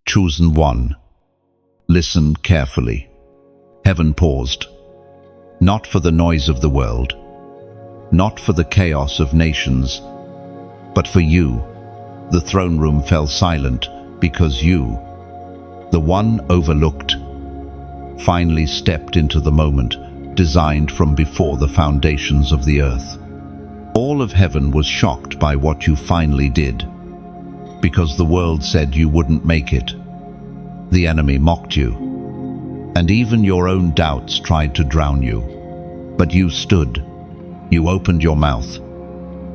Chosen one. Listen carefully. Heaven paused, not for the noise of the world, not for the chaos of nations, but for you. The throne room fell silent because you, the one overlooked, finally stepped into the moment designed from before the foundations of the earth. All of heaven was shocked by what you finally did, because the world said you wouldn't make it. The enemy mocked you, and even your own doubts tried to drown you. But you stood, you opened your mouth,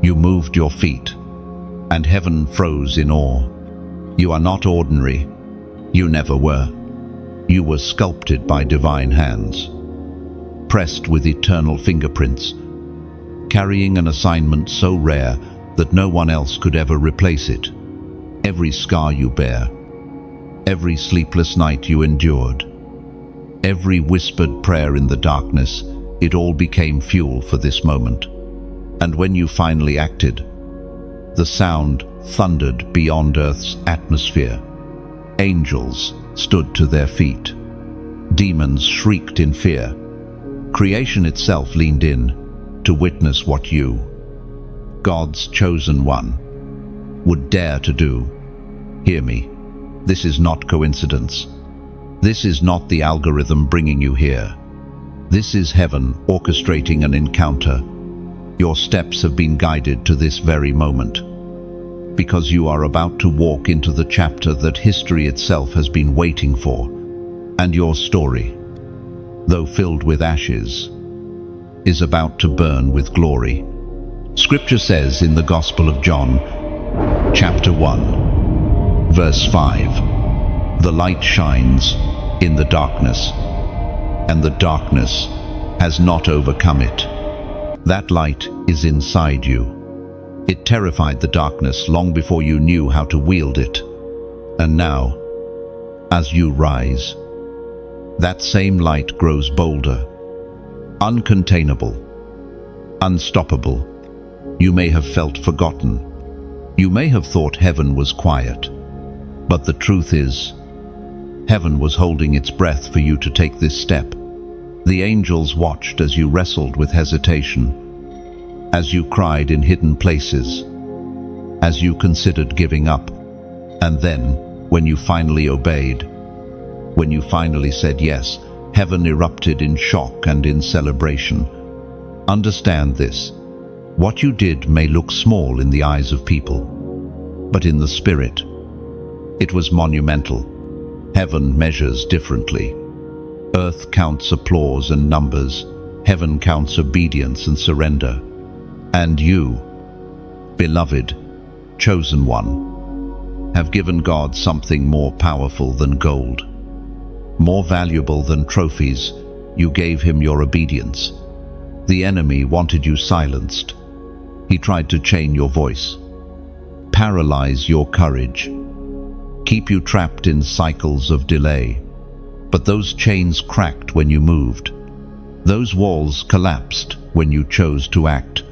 you moved your feet, and heaven froze in awe. You are not ordinary. You never were. You were sculpted by divine hands, pressed with eternal fingerprints, carrying an assignment so rare that no one else could ever replace it. Every scar you bear, every sleepless night you endured, every whispered prayer in the darkness, it all became fuel for this moment. And when you finally acted, the sound thundered beyond Earth's atmosphere. Angels stood to their feet. Demons shrieked in fear. Creation itself leaned in to witness what you, God's chosen one, would dare to do. Hear me. This is not coincidence. This is not the algorithm bringing you here. This is heaven orchestrating an encounter. Your steps have been guided to this very moment, because you are about to walk into the chapter that history itself has been waiting for. And your story, though filled with ashes, is about to burn with glory. Scripture says in the Gospel of John, chapter 1, verse 5, "The light shines in the darkness, and the darkness has not overcome it." That light is inside you. It terrified the darkness long before you knew how to wield it. And now, as you rise, that same light grows bolder, uncontainable, unstoppable. You may have felt forgotten. You may have thought heaven was quiet. But the truth is, heaven was holding its breath for you to take this step. The angels watched as you wrestled with hesitation, as you cried in hidden places, as you considered giving up. And then, when you finally obeyed, when you finally said yes, heaven erupted in shock and in celebration. Understand this. What you did may look small in the eyes of people, but in the spirit, it was monumental. Heaven measures differently. Earth counts applause and numbers. Heaven counts obedience and surrender. And you, beloved, chosen one, have given God something more powerful than gold. More valuable than trophies, you gave him your obedience. The enemy wanted you silenced. He tried to chain your voice, paralyze your courage, keep you trapped in cycles of delay. But those chains cracked when you moved. Those walls collapsed when you chose to act.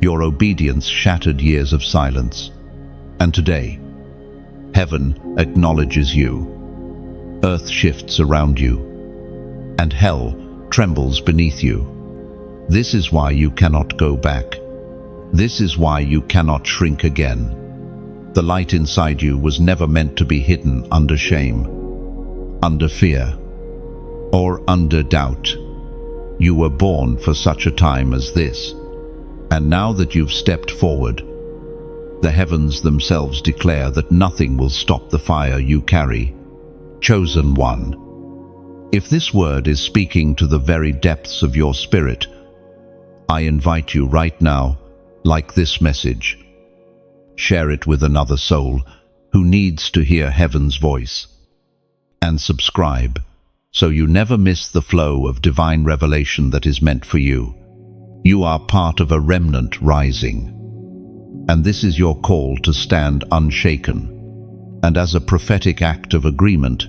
Your obedience shattered years of silence. And today, heaven acknowledges you. Earth shifts around you, and hell trembles beneath you. This is why you cannot go back. This is why you cannot shrink again. The light inside you was never meant to be hidden under shame, under fear, or under doubt. You were born for such a time as this. And now that you've stepped forward, the heavens themselves declare that nothing will stop the fire you carry. Chosen one. If this word is speaking to the very depths of your spirit, I invite you right now, like this message, share it with another soul who needs to hear heaven's voice. And subscribe, so you never miss the flow of divine revelation that is meant for you. You are part of a remnant rising, and this is your call to stand unshaken. And as a prophetic act of agreement,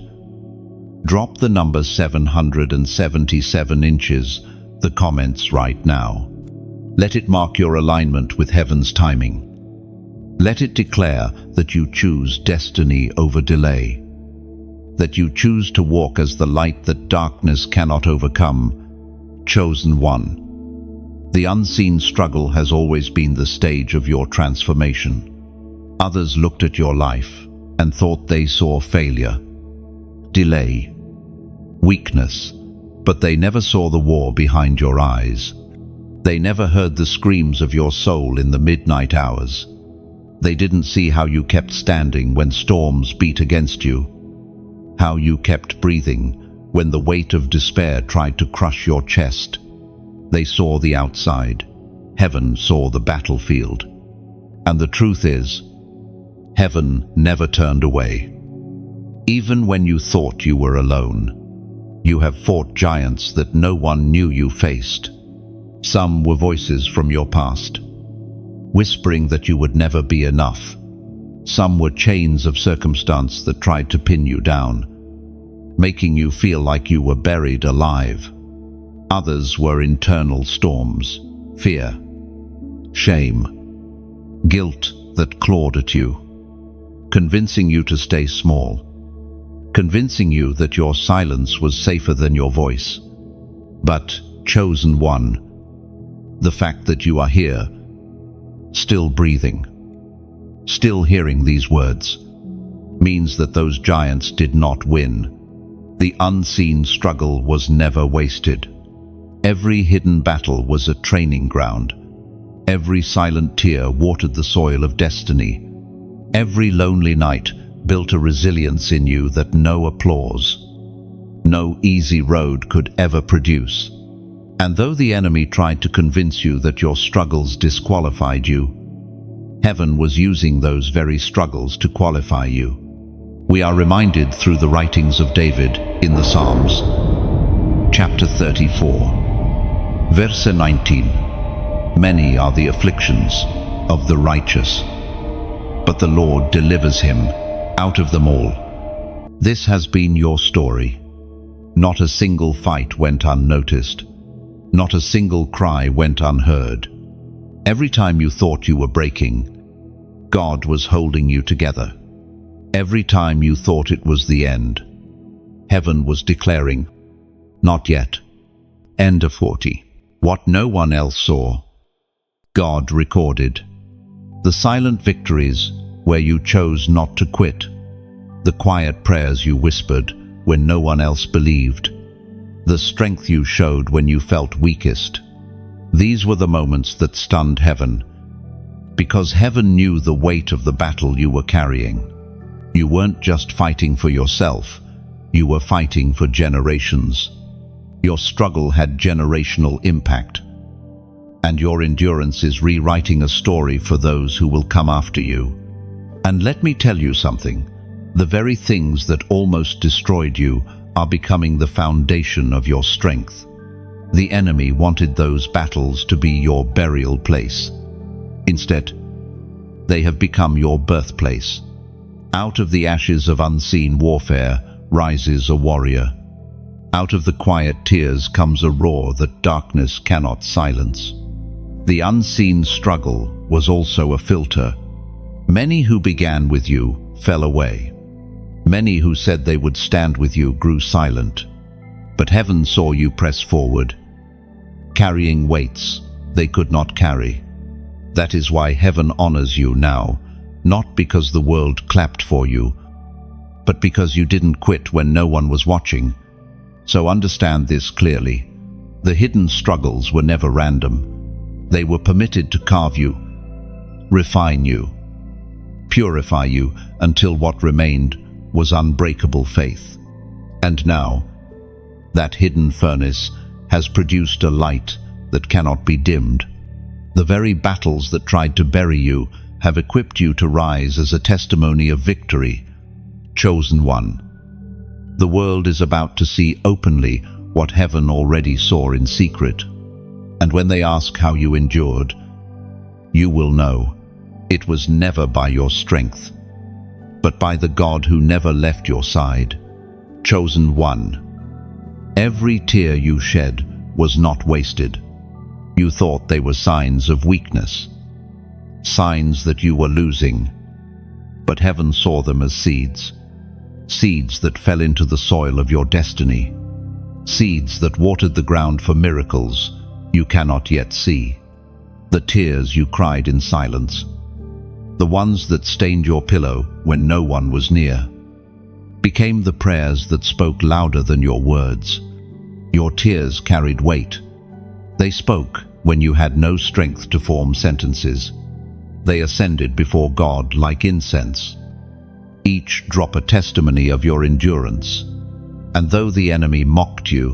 drop the number 777 inches, the comments right now. Let it mark your alignment with heaven's timing. Let it declare that you choose destiny over delay. that you choose to walk as the light that darkness cannot overcome. Chosen one. The unseen struggle has always been the stage of your transformation. Others looked at your life and thought they saw failure, delay, weakness, but they never saw the war behind your eyes. They never heard the screams of your soul in the midnight hours. They didn't see how you kept standing when storms beat against you, how you kept breathing when the weight of despair tried to crush your chest. They saw the outside. Heaven saw the battlefield. And the truth is, heaven never turned away. Even when you thought you were alone, you have fought giants that no one knew you faced. Some were voices from your past, whispering that you would never be enough. Some were chains of circumstance that tried to pin you down, making you feel like you were buried alive. Others were internal storms, fear, shame, guilt that clawed at you, convincing you to stay small, convincing you that your silence was safer than your voice. But, chosen one, the fact that you are here, still breathing, still hearing these words, means that those giants did not win. The unseen struggle was never wasted. Every hidden battle was a training ground. Every silent tear watered the soil of destiny. Every lonely night built a resilience in you that no applause, no easy road could ever produce. And though the enemy tried to convince you that your struggles disqualified you, heaven was using those very struggles to qualify you. We are reminded through the writings of David in the Psalms. Chapter 34, verse 19. Many are the afflictions of the righteous, but the Lord delivers him out of them all. This has been your story. Not a single fight went unnoticed. Not a single cry went unheard. Every time you thought you were breaking, God was holding you together. Every time you thought it was the end, heaven was declaring, "Not yet." End of 40. What no one else saw, God recorded. The silent victories where you chose not to quit. The quiet prayers you whispered when no one else believed. The strength you showed when you felt weakest. These were the moments that stunned heaven, because heaven knew the weight of the battle you were carrying. You weren't just fighting for yourself, you were fighting for generations. Your struggle had generational impact, and your endurance is rewriting a story for those who will come after you. And let me tell you something, the very things that almost destroyed you are becoming the foundation of your strength. The enemy wanted those battles to be your burial place. Instead, they have become your birthplace. Out of the ashes of unseen warfare rises a warrior. Out of the quiet tears comes a roar that darkness cannot silence. The unseen struggle was also a filter. Many who began with you fell away. Many who said they would stand with you grew silent. But heaven saw you press forward, carrying weights they could not carry. That is why heaven honors you now, not because the world clapped for you, but because you didn't quit when no one was watching. So understand this clearly. The hidden struggles were never random. They were permitted to carve you, refine you, purify you until what remained was unbreakable faith. And now, that hidden furnace has produced a light that cannot be dimmed. The very battles that tried to bury you have equipped you to rise as a testimony of victory. Chosen one. The world is about to see openly what heaven already saw in secret. And when they ask how you endured, you will know it was never by your strength, but by the God who never left your side. Chosen one. Every tear you shed was not wasted. You thought they were signs of weakness, signs that you were losing, but heaven saw them as seeds. seeds that fell into the soil of your destiny, seeds that watered the ground for miracles you cannot yet see, the tears you cried in silence, the ones that stained your pillow when no one was near, became the prayers that spoke louder than your words. Your tears carried weight. They spoke when you had no strength to form sentences. They ascended before God like incense, each drop a testimony of your endurance. And though the enemy mocked you,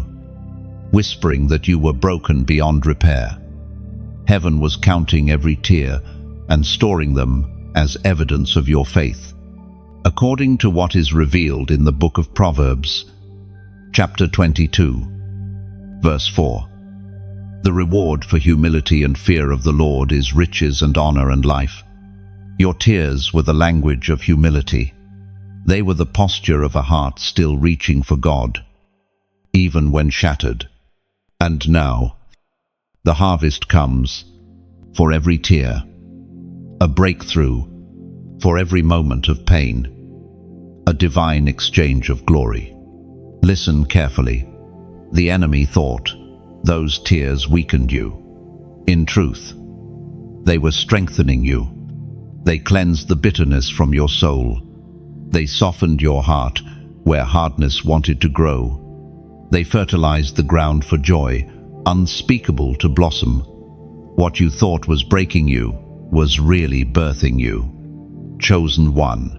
whispering that you were broken beyond repair, heaven was counting every tear and storing them as evidence of your faith. According to what is revealed in the book of Proverbs, chapter 22, verse 4, the reward for humility and fear of the Lord is riches and honor and life. Your tears were the language of humility. They were the posture of a heart still reaching for God, even when shattered. And now, the harvest comes for every tear, a breakthrough for every moment of pain, a divine exchange of glory. Listen carefully. The enemy thought those tears weakened you. In truth, they were strengthening you. They cleansed the bitterness from your soul. They softened your heart where hardness wanted to grow. They fertilized the ground for joy, unspeakable to blossom. What you thought was breaking you was really birthing you. Chosen one.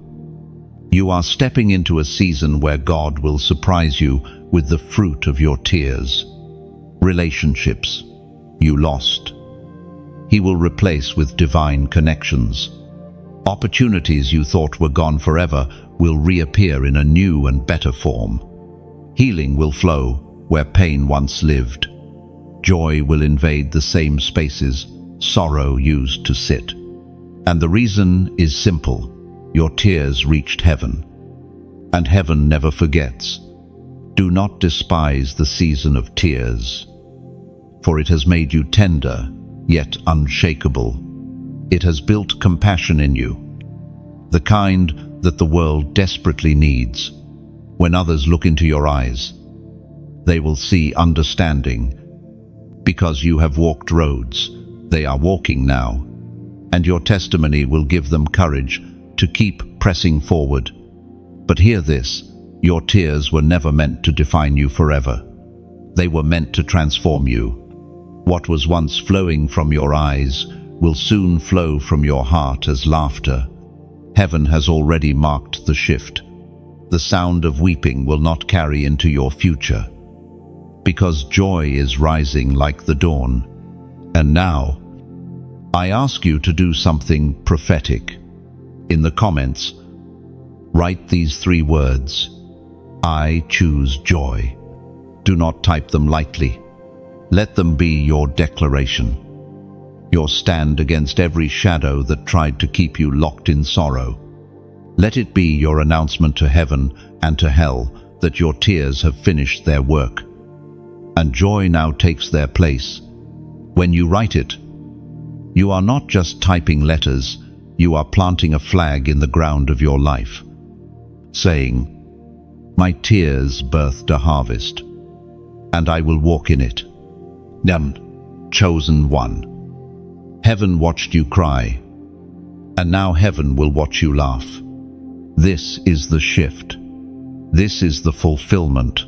You are stepping into a season where God will surprise you with the fruit of your tears. Relationships you lost, He will replace with divine connections. Opportunities you thought were gone forever will reappear in a new and better form. Healing will flow where pain once lived. Joy will invade the same spaces sorrow used to sit. And the reason is simple. Your tears reached heaven, and heaven never forgets. Do not despise the season of tears, for it has made you tender, yet unshakable. It has built compassion in you, the kind that the world desperately needs. When others look into your eyes, they will see understanding. Because you have walked roads, they are walking now, and your testimony will give them courage to keep pressing forward. But hear this, your tears were never meant to define you forever. They were meant to transform you. What was once flowing from your eyes will soon flow from your heart as laughter. Heaven has already marked the shift. The sound of weeping will not carry into your future, because joy is rising like the dawn. And now, I ask you to do something prophetic. In the comments, write these 3 words: I choose joy. Do not type them lightly. Let them be your declaration, your stand against every shadow that tried to keep you locked in sorrow. Let it be your announcement to heaven and to hell that your tears have finished their work, and joy now takes their place. When you write it, you are not just typing letters, you are planting a flag in the ground of your life, saying, my tears birthed a harvest, and I will walk in it. Chosen one. Heaven watched you cry, and now heaven will watch you laugh. This is the shift. This is the fulfillment.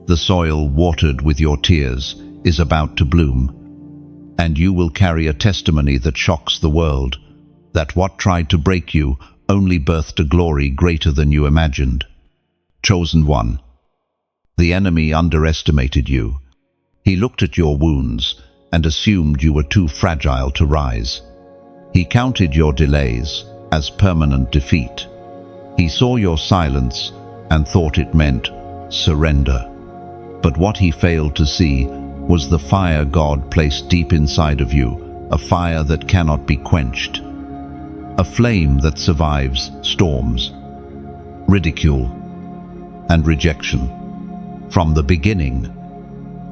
The soil watered with your tears is about to bloom, and you will carry a testimony that shocks the world, that what tried to break you only birthed a glory greater than you imagined. Chosen one. The enemy underestimated you. He looked at your wounds and assumed you were too fragile to rise. He counted your delays as permanent defeat. He saw your silence and thought it meant surrender. But what he failed to see was the fire God placed deep inside of you, a fire that cannot be quenched, a flame that survives storms, ridicule, and rejection. From the beginning,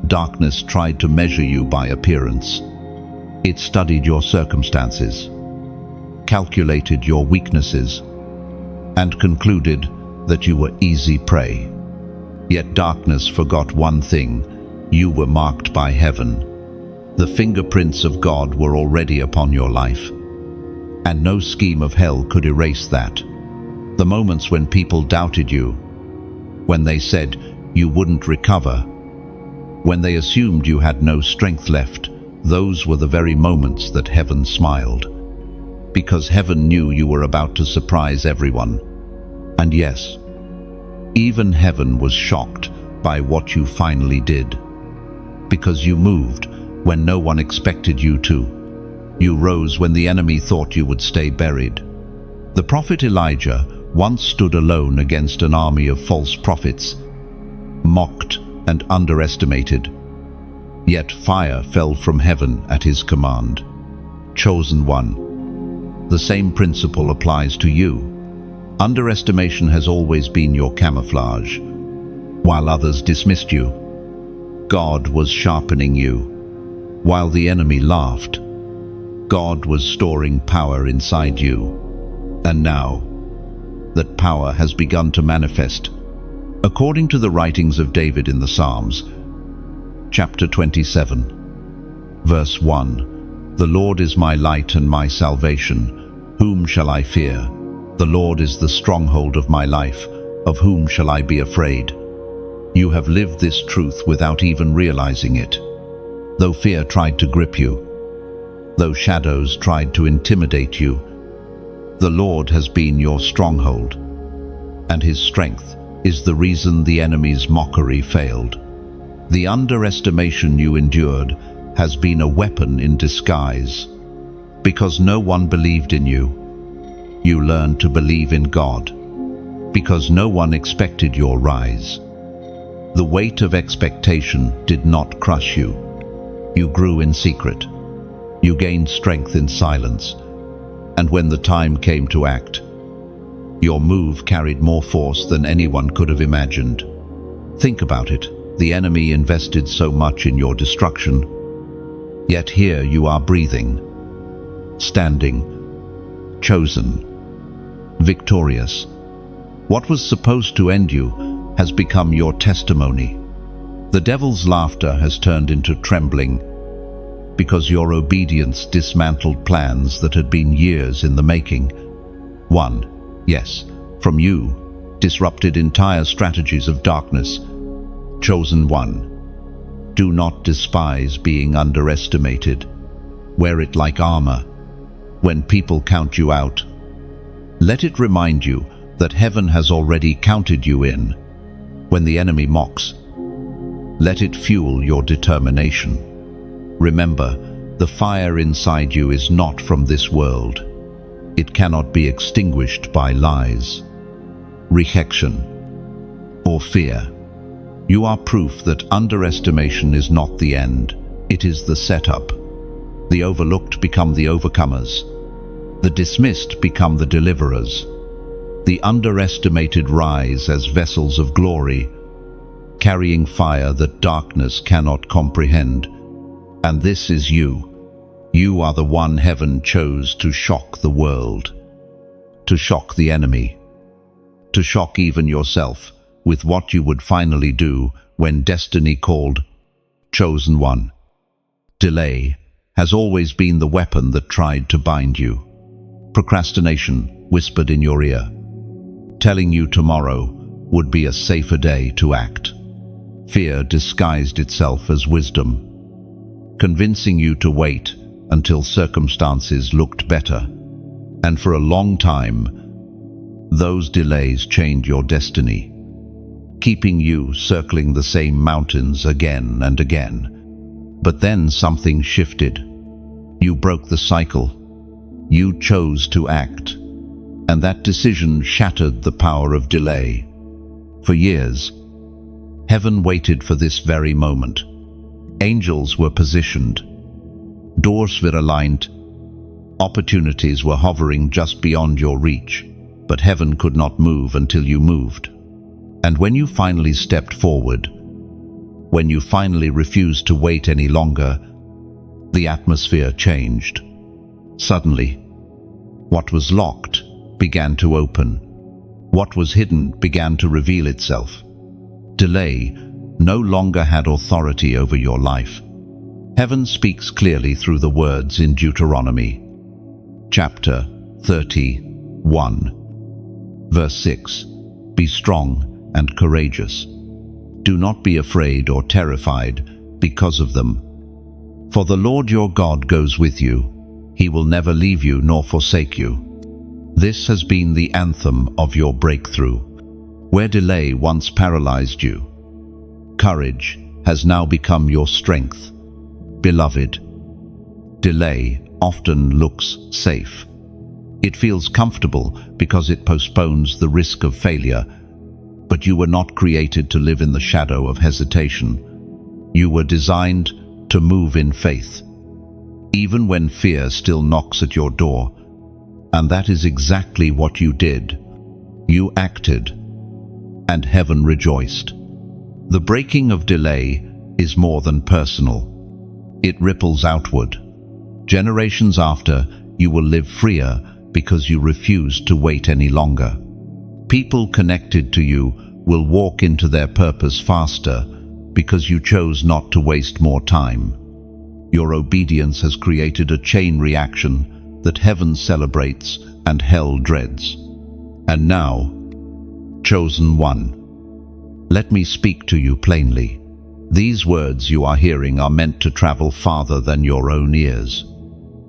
darkness tried to measure you by appearance. It studied your circumstances, calculated your weaknesses, and concluded that you were easy prey. Yet darkness forgot one thing: you were marked by heaven. The fingerprints of God were already upon your life, and no scheme of hell could erase that. The moments when people doubted you, when they said you wouldn't recover, when they assumed you had no strength left, those were the very moments that heaven smiled. Because heaven knew you were about to surprise everyone. And yes, even heaven was shocked by what you finally did. Because you moved when no one expected you to. You rose when the enemy thought you would stay buried. The prophet Elijah once stood alone against an army of false prophets, mocked and underestimated. Yet fire fell from heaven at his command. Chosen one. The same principle applies to you. Underestimation has always been your camouflage. While others dismissed you, God was sharpening you. While the enemy laughed, God was storing power inside you. And now, that power has begun to manifest. According to the writings of David in the Psalms, chapter 27, verse 1, "The Lord is my light and my salvation. Whom shall I fear? The Lord is the stronghold of my life. Of whom shall I be afraid?" You have lived this truth without even realizing it. Though fear tried to grip you, though shadows tried to intimidate you, the Lord has been your stronghold, and His strength is the reason the enemy's mockery failed. The underestimation you endured has been a weapon in disguise. Because no one believed in you, you learned to believe in God. Because no one expected your rise, the weight of expectation did not crush you. You grew in secret. You gained strength in silence. And when the time came to act, your move carried more force than anyone could have imagined. Think about it. The enemy invested so much in your destruction. Yet here you are breathing, standing, chosen, victorious. What was supposed to end you has become your testimony. The devil's laughter has turned into trembling because your obedience dismantled plans that had been years in the making. One, yes, from you, disrupted entire strategies of darkness. Chosen one, do not despise being underestimated. Wear it like armor. When people count you out, let it remind you that heaven has already counted you in. When the enemy mocks, let it fuel your determination. Remember, the fire inside you is not from this world. It cannot be extinguished by lies, rejection, or fear. You are proof that underestimation is not the end. It is the setup. The overlooked become the overcomers. The dismissed become the deliverers. The underestimated rise as vessels of glory, carrying fire that darkness cannot comprehend. And this is you. You are the one heaven chose to shock the world, to shock the enemy, to shock even yourself with what you would finally do when destiny called. Chosen one. Delay has always been the weapon that tried to bind you. Procrastination whispered in your ear, telling you tomorrow would be a safer day to act. Fear disguised itself as wisdom, convincing you to wait until circumstances looked better. And for a long time, those delays chained your destiny, keeping you circling the same mountains again and again. But then something shifted. You broke the cycle. You chose to act. And that decision shattered the power of delay. For years, heaven waited for this very moment. Angels were positioned. Doors were aligned. Opportunities were hovering just beyond your reach. But heaven could not move until you moved. And when you finally stepped forward, when you finally refused to wait any longer, the atmosphere changed. Suddenly, what was locked began to open. What was hidden began to reveal itself. Delay no longer had authority over your life. Heaven speaks clearly through the words in Deuteronomy, chapter 31, verse 6. Be strong and courageous. Do not be afraid or terrified because of them. For the Lord your God goes with you. He will never leave you nor forsake you. This has been the anthem of your breakthrough. Where delay once paralyzed you, courage has now become your strength. Beloved, delay often looks safe. It feels comfortable because it postpones the risk of failure, but you were not created to live in the shadow of hesitation. You were designed to move in faith, even when fear still knocks at your door. And that is exactly what you did. You acted, and heaven rejoiced. The breaking of delay is more than personal. It ripples outward. Generations after, you will live freer because you refused to wait any longer. People connected to you will walk into their purpose faster because you chose not to waste more time. Your obedience has created a chain reaction that heaven celebrates and hell dreads. And now, chosen one, let me speak to you plainly. These words you are hearing are meant to travel farther than your own ears.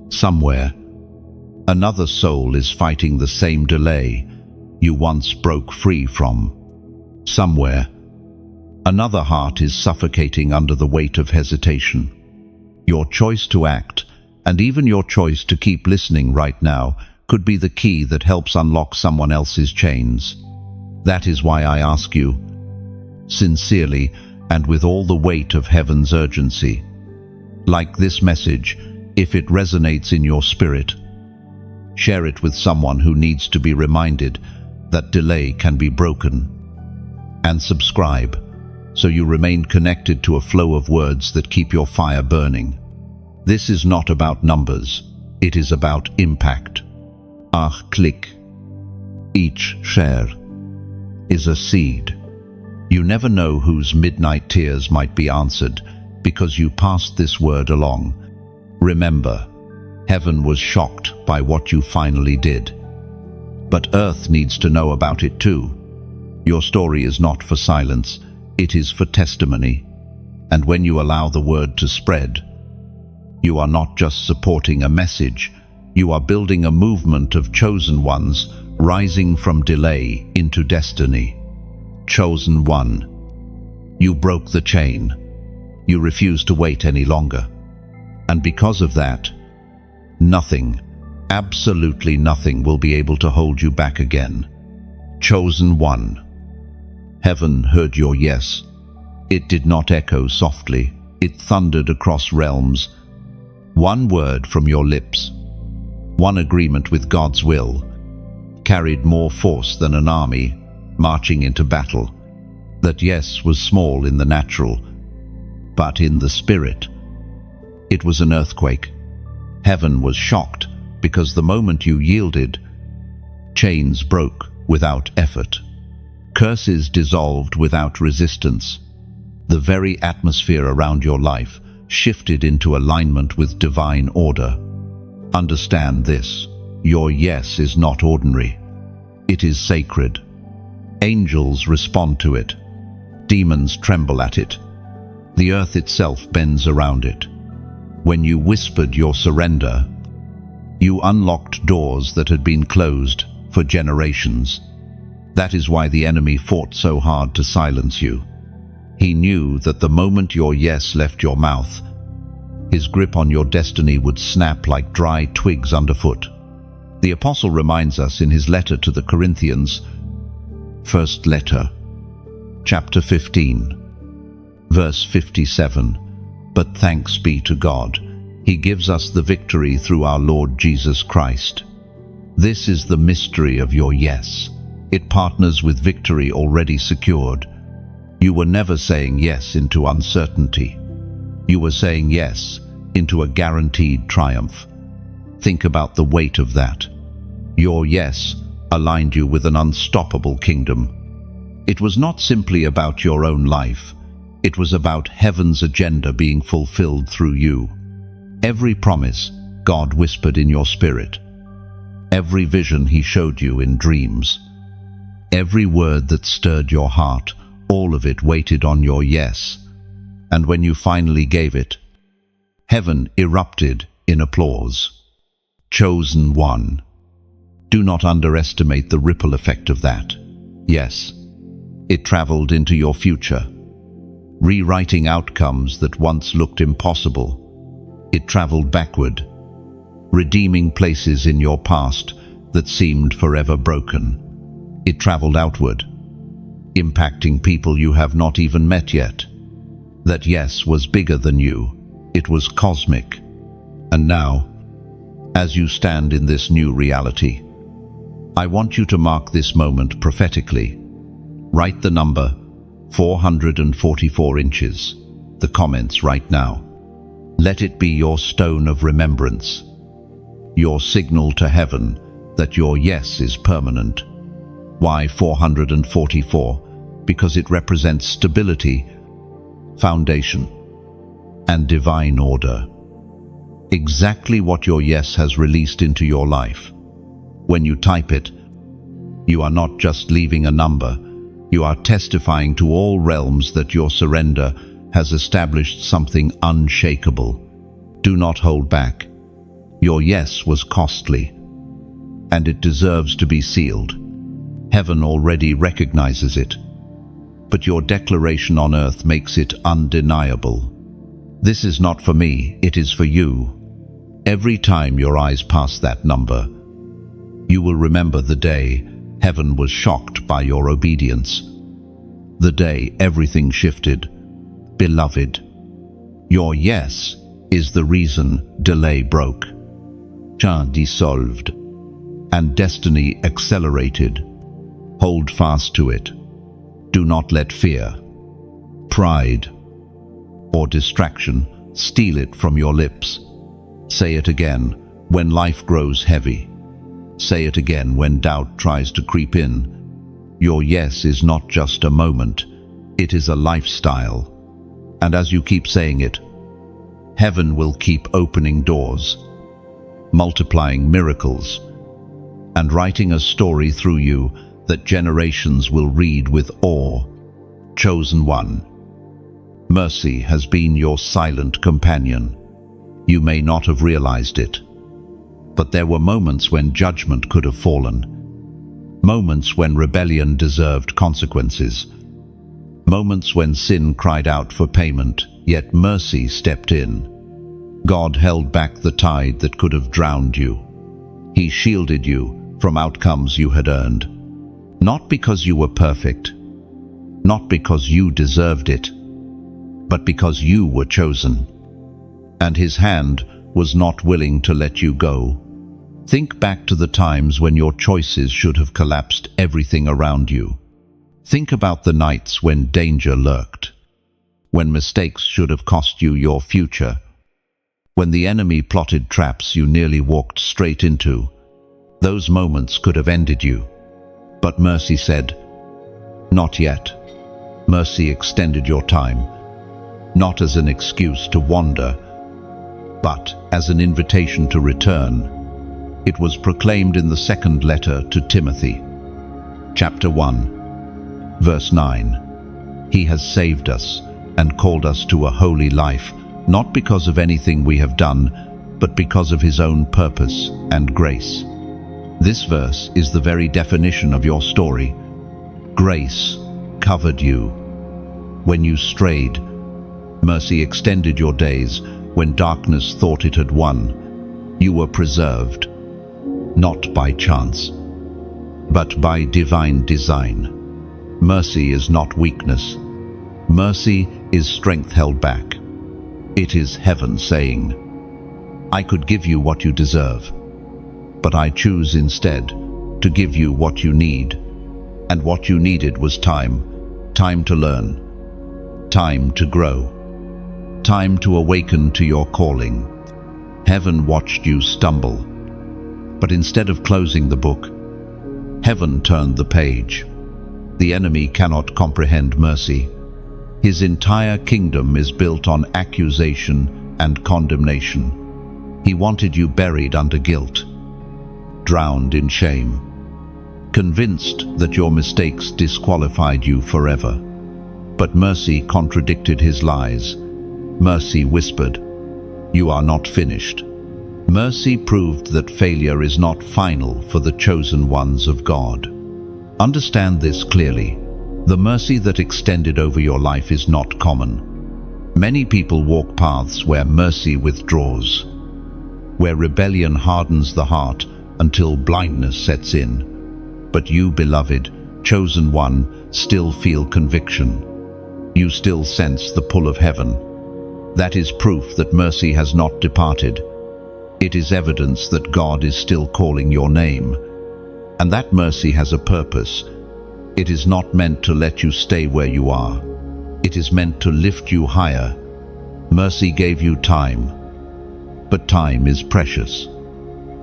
Somewhere, another soul is fighting the same delay you once broke free from. Somewhere, another heart is suffocating under the weight of hesitation. Your choice to act, and even your choice to keep listening right now, could be the key that helps unlock someone else's chains. That is why I ask you, sincerely and with all the weight of heaven's urgency, like this message, if it resonates in your spirit, share it with someone who needs to be reminded that delay can be broken. And subscribe, so you remain connected to a flow of words that keep your fire burning. This is not about numbers, it is about impact. Click. Each share is a seed. You never know whose midnight tears might be answered because you passed this word along. Remember, heaven was shocked by what you finally did. But earth needs to know about it too. Your story is not for silence, it is for testimony. And when you allow the word to spread, you are not just supporting a message, you are building a movement of chosen ones rising from delay into destiny. Chosen one, you broke the chain. You refused to wait any longer. And because of that, nothing, absolutely nothing will be able to hold you back again. Chosen one. Heaven heard your yes. It did not echo softly. It thundered across realms. One word from your lips, one agreement with God's will, carried more force than an army marching into battle. That yes was small in the natural, but in the spirit, it was an earthquake. Heaven was shocked because the moment you yielded, chains broke without effort. Curses dissolved without resistance. The very atmosphere around your life shifted into alignment with divine order. Understand this, your yes is not ordinary. It is sacred. Angels respond to it. Demons tremble at it. The earth itself bends around it. When you whispered your surrender, you unlocked doors that had been closed for generations. That is why the enemy fought so hard to silence you. He knew that the moment your yes left your mouth, his grip on your destiny would snap like dry twigs underfoot. The apostle reminds us in his letter to the Corinthians, first letter, chapter 15, verse 57, "But thanks be to God, He gives us the victory through our Lord Jesus Christ." This is the mystery of your yes. It partners with victory already secured. You were never saying yes into uncertainty. You were saying yes into a guaranteed triumph. Think about the weight of that. Your yes aligned you with an unstoppable kingdom. It was not simply about your own life. It was about heaven's agenda being fulfilled through you. Every promise God whispered in your spirit. Every vision He showed you in dreams. Every word that stirred your heart, all of it waited on your yes. And when you finally gave it, heaven erupted in applause. Chosen one. Do not underestimate the ripple effect of that. Yes, it traveled into your future, rewriting outcomes that once looked impossible. It traveled backward, redeeming places in your past that seemed forever broken. It traveled outward, impacting people you have not even met yet. That yes was bigger than you. It was cosmic. And now, as you stand in this new reality, I want you to mark this moment prophetically. Write the number 444 inches, the comments right now. Let it be your stone of remembrance, your signal to heaven that your yes is permanent. Why 444? Because it represents stability, foundation, and divine order. Exactly what your yes has released into your life. When you type it, you are not just leaving a number, you are testifying to all realms that your surrender has established something unshakable. Do not hold back. Your yes was costly, and it deserves to be sealed. Heaven already recognizes it, but your declaration on earth makes it undeniable. This is not for me, it is for you. Every time your eyes pass that number, you will remember the day heaven was shocked by your obedience. The day everything shifted. Beloved, your yes is the reason delay broke, chant dissolved, and destiny accelerated. Hold fast to it. Do not let fear, pride, or distraction steal it from your lips. Say it again when life grows heavy. Say it again when doubt tries to creep in. Your yes is not just a moment, it is a lifestyle. And as you keep saying it, heaven will keep opening doors, multiplying miracles, and writing a story through you that generations will read with awe. Chosen one. Mercy has been your silent companion. You may not have realized it, but there were moments when judgment could have fallen, moments when rebellion deserved consequences, moments when sin cried out for payment, yet mercy stepped in. God held back the tide that could have drowned you. He shielded you from outcomes you had earned, not because you were perfect, not because you deserved it, but because you were chosen. And His hand was not willing to let you go. Think back to the times when your choices should have collapsed everything around you. Think about the nights when danger lurked, when mistakes should have cost you your future, when the enemy plotted traps you nearly walked straight into. Those moments could have ended you. But mercy said, "Not yet." Mercy extended your time, not as an excuse to wander, but as an invitation to return. It was proclaimed in the second letter to Timothy, chapter 1, verse 9. He has saved us and called us to a holy life, not because of anything we have done, but because of His own purpose and grace. This verse is the very definition of your story. Grace covered you when you strayed. Mercy extended your days when darkness thought it had won. You were preserved, not by chance, but by divine design. Mercy is not weakness. Mercy is strength held back. It is heaven saying, "I could give you what you deserve, but I choose instead to give you what you need." And what you needed was time. Time to learn. Time to grow. Time to awaken to your calling. Heaven watched you stumble, but instead of closing the book, Heaven turned the page. The enemy cannot comprehend mercy. His entire kingdom is built on accusation and condemnation. He wanted you buried under guilt, drowned in shame, convinced that your mistakes disqualified you forever. But mercy contradicted his lies. Mercy whispered, "You are not finished." Mercy proved that failure is not final for the chosen ones of God. Understand this clearly. The mercy that extended over your life is not common. Many people walk paths where mercy withdraws, where rebellion hardens the heart until blindness sets in. But you, beloved, chosen one, still feel conviction. You still sense the pull of heaven. That is proof that mercy has not departed. It is evidence that God is still calling your name. And that mercy has a purpose. It is not meant to let you stay where you are. It is meant to lift you higher. Mercy gave you time, but time is precious.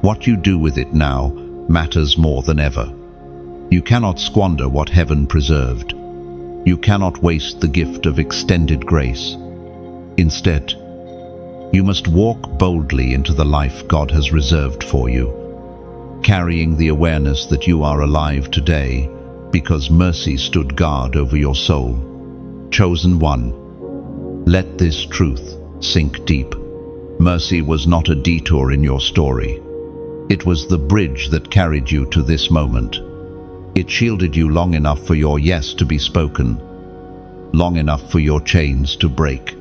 What you do with it now matters more than ever. You cannot squander what heaven preserved. You cannot waste the gift of extended grace. Instead, you must walk boldly into the life God has reserved for you, carrying the awareness that you are alive today because mercy stood guard over your soul. Chosen one, let this truth sink deep. Mercy was not a detour in your story. It was the bridge that carried you to this moment. It shielded you long enough for your yes to be spoken, long enough for your chains to break,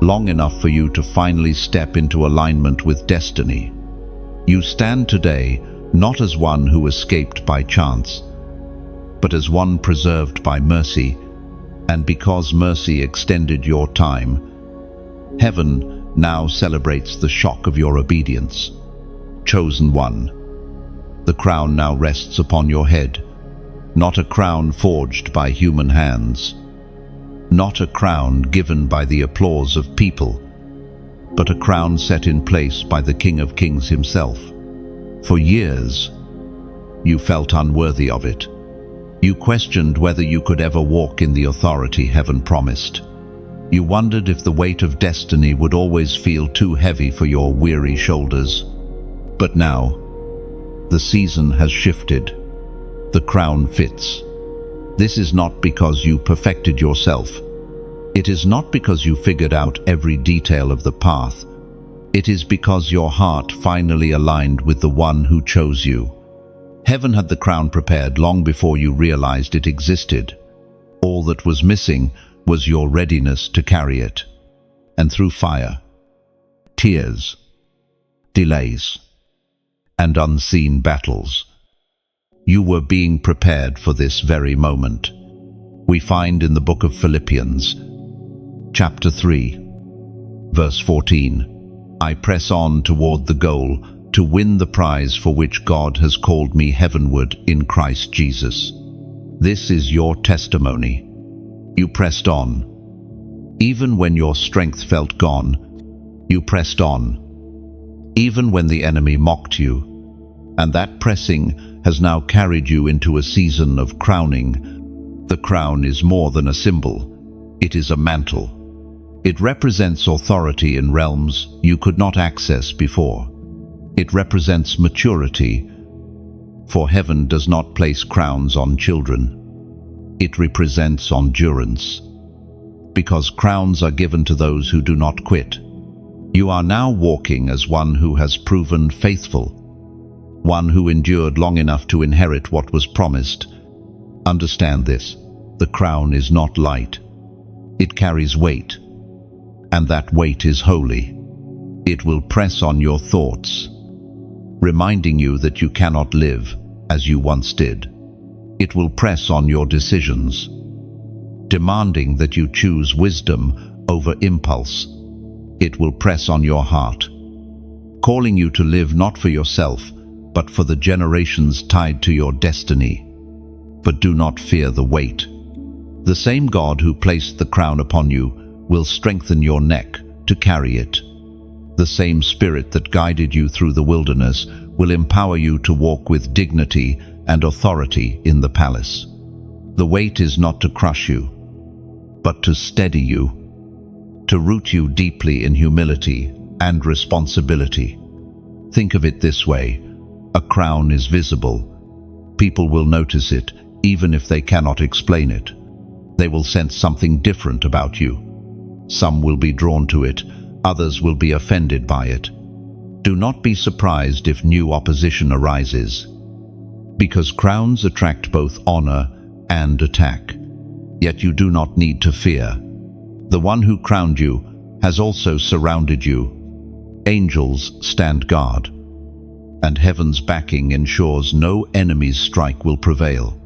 long enough for you to finally step into alignment with destiny. You stand today not as one who escaped by chance, but as one preserved by mercy, and because mercy extended your time, heaven now celebrates the shock of your obedience. Chosen one, the crown now rests upon your head, not a crown forged by human hands, not a crown given by the applause of people, but a crown set in place by the King of Kings himself. For years, you felt unworthy of it. You questioned whether you could ever walk in the authority heaven promised. You wondered if the weight of destiny would always feel too heavy for your weary shoulders. But now, the season has shifted. The crown fits. This is not because you perfected yourself. It is not because you figured out every detail of the path. It is because your heart finally aligned with the one who chose you. Heaven had the crown prepared long before you realized it existed. All that was missing was your readiness to carry it. And through fire, tears, delays, and unseen battles, you were being prepared for this very moment. We find in the book of Philippians, chapter 3, verse 14, "I press on toward the goal to win the prize for which God has called me heavenward in Christ Jesus." This is your testimony. You pressed on. Even when your strength felt gone, you pressed on. Even when the enemy mocked you. And that pressing has now carried you into a season of crowning. The crown is more than a symbol. It is a mantle. It represents authority in realms you could not access before. It represents maturity, for heaven does not place crowns on children. It represents endurance, because crowns are given to those who do not quit. You are now walking as one who has proven faithful, one who endured long enough to inherit what was promised. Understand this, the crown is not light. It carries weight, and that weight is holy. It will press on your thoughts, reminding you that you cannot live as you once did. It will press on your decisions, demanding that you choose wisdom over impulse. It will press on your heart, calling you to live not for yourself, but for the generations tied to your destiny. But do not fear the weight. The same God who placed the crown upon you will strengthen your neck to carry it. The same Spirit that guided you through the wilderness will empower you to walk with dignity and authority in the palace. The weight is not to crush you, but to steady you, to root you deeply in humility and responsibility. Think of it this way: a crown is visible. People will notice it, even if they cannot explain it. They will sense something different about you. Some will be drawn to it, others will be offended by it. Do not be surprised if new opposition arises, because crowns attract both honor and attack. Yet you do not need to fear. The one who crowned you has also surrounded you. Angels stand guard, and heaven's backing ensures no enemy's strike will prevail.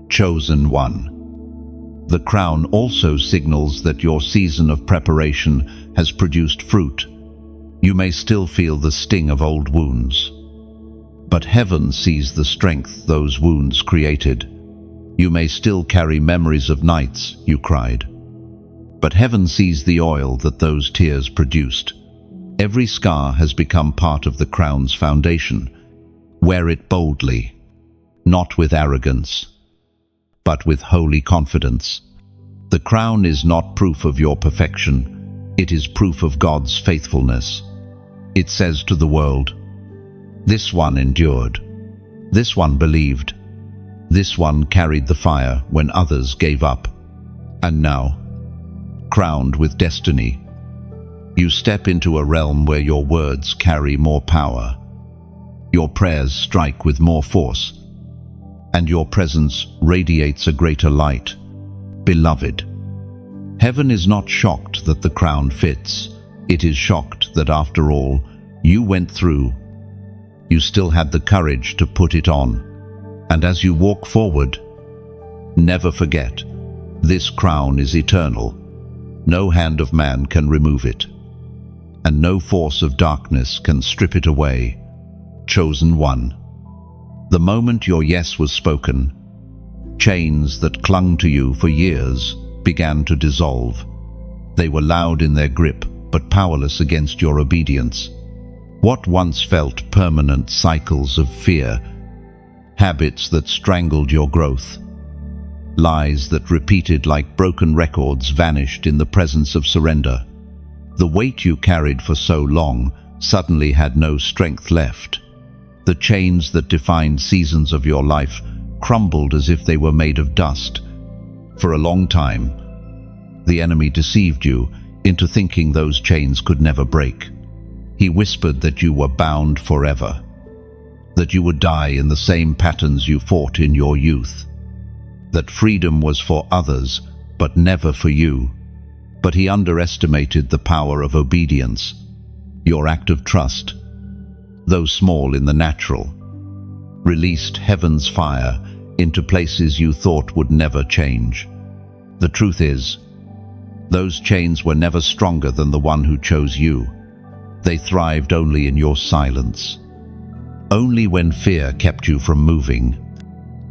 Chosen one. The crown also signals that your season of preparation has produced fruit. You may still feel the sting of old wounds, but heaven sees the strength those wounds created. You may still carry memories of nights you cried, but heaven sees the oil that those tears produced. Every scar has become part of the crown's foundation. Wear it boldly, not with arrogance, but with holy confidence. The crown is not proof of your perfection, it is proof of God's faithfulness. It says to the world, "This one endured, this one believed, this one carried the fire when others gave up." And now, crowned with destiny, you step into a realm where your words carry more power, your prayers strike with more force, and your presence radiates a greater light. Beloved, heaven is not shocked that the crown fits. It is shocked that after all you went through, you still had the courage to put it on. And as you walk forward, never forget, this crown is eternal. No hand of man can remove it, and no force of darkness can strip it away. Chosen one. The moment your yes was spoken, chains that clung to you for years began to dissolve. They were loud in their grip, but powerless against your obedience. What once felt permanent cycles of fear, habits that strangled your growth, lies that repeated like broken records vanished in the presence of surrender. The weight you carried for so long suddenly had no strength left. The chains that defined seasons of your life crumbled as if they were made of dust. For a long time, the enemy deceived you into thinking those chains could never break. He whispered that you were bound forever, that you would die in the same patterns you fought in your youth, that freedom was for others but never for you. But he underestimated the power of obedience, your act of trust, though small in the natural, released heaven's fire into places you thought would never change. The truth is, those chains were never stronger than the one who chose you. They thrived only in your silence, only when fear kept you from moving.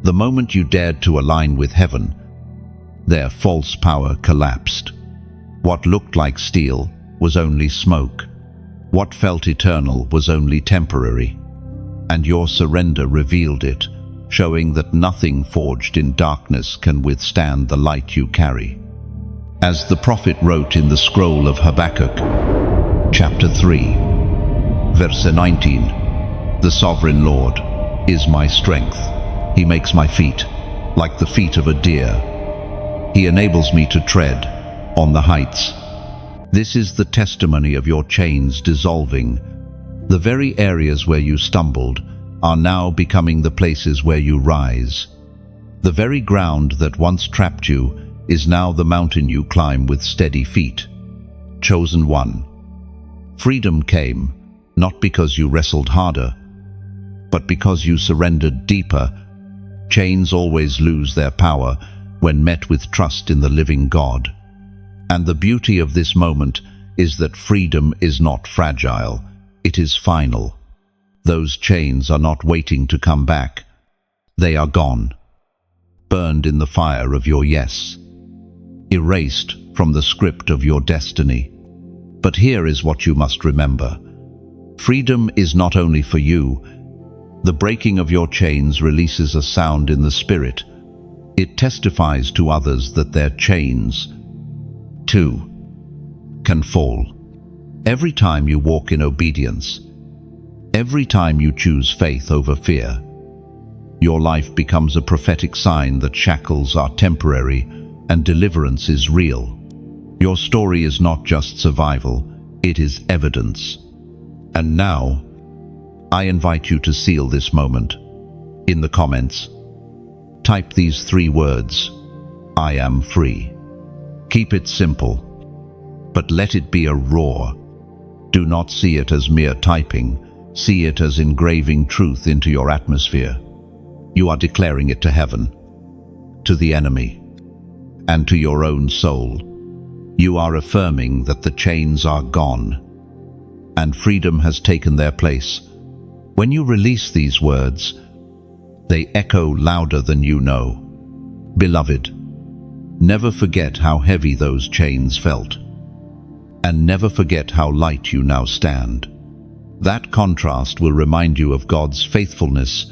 The moment you dared to align with heaven, their false power collapsed. What looked like steel was only smoke. What felt eternal was only temporary. And your surrender revealed it, showing that nothing forged in darkness can withstand the light you carry. As the prophet wrote in the scroll of Habakkuk, chapter 3, verse 19, "The sovereign Lord is my strength. He makes my feet like the feet of a deer. He enables me to tread on the heights." This is the testimony of your chains dissolving. The very areas where you stumbled are now becoming the places where you rise. The very ground that once trapped you is now the mountain you climb with steady feet. Chosen one. Freedom came, not because you wrestled harder, but because you surrendered deeper. Chains always lose their power when met with trust in the living God. And the beauty of this moment is that freedom is not fragile, it is final. Those chains are not waiting to come back. They are gone, burned in the fire of your yes, erased from the script of your destiny. But here is what you must remember. Freedom is not only for you, The breaking of your chains releases a sound in the spirit. It testifies to others that their chains, too, can fall. Every time you walk in obedience, every time you choose faith over fear, your life becomes a prophetic sign that shackles are temporary and deliverance is real. Your story is not just survival, it is evidence. And now, I invite you to seal this moment. In the comments, type these 3 words: I am free. Keep it simple, but let it be a roar. Do not see it as mere typing, see it as engraving truth into your atmosphere. You are declaring it to heaven, to the enemy, and to your own soul. You are affirming that the chains are gone, and freedom has taken their place. When you release these words, they echo louder than you know. Beloved, never forget how heavy those chains felt, and never forget how light you now stand. That contrast will remind you of God's faithfulness,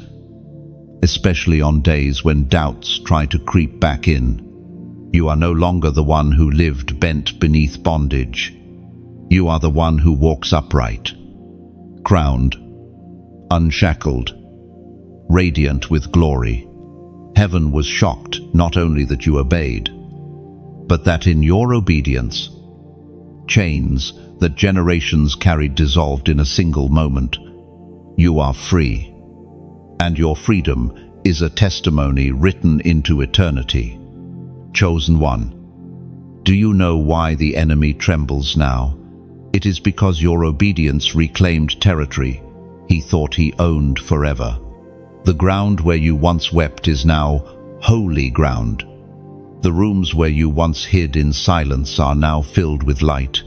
especially on days when doubts try to creep back in. You are no longer the one who lived bent beneath bondage. You are the one who walks upright, crowned, unshackled, radiant with glory. Heaven was shocked not only that you obeyed, but that in your obedience, chains that generations carried dissolved in a single moment. You are free, and your freedom is a testimony written into eternity. Chosen one, do you know why the enemy trembles now? It is because your obedience reclaimed territory he thought he owned forever. The ground where you once wept is now holy ground. The rooms where you once hid in silence are now filled with light.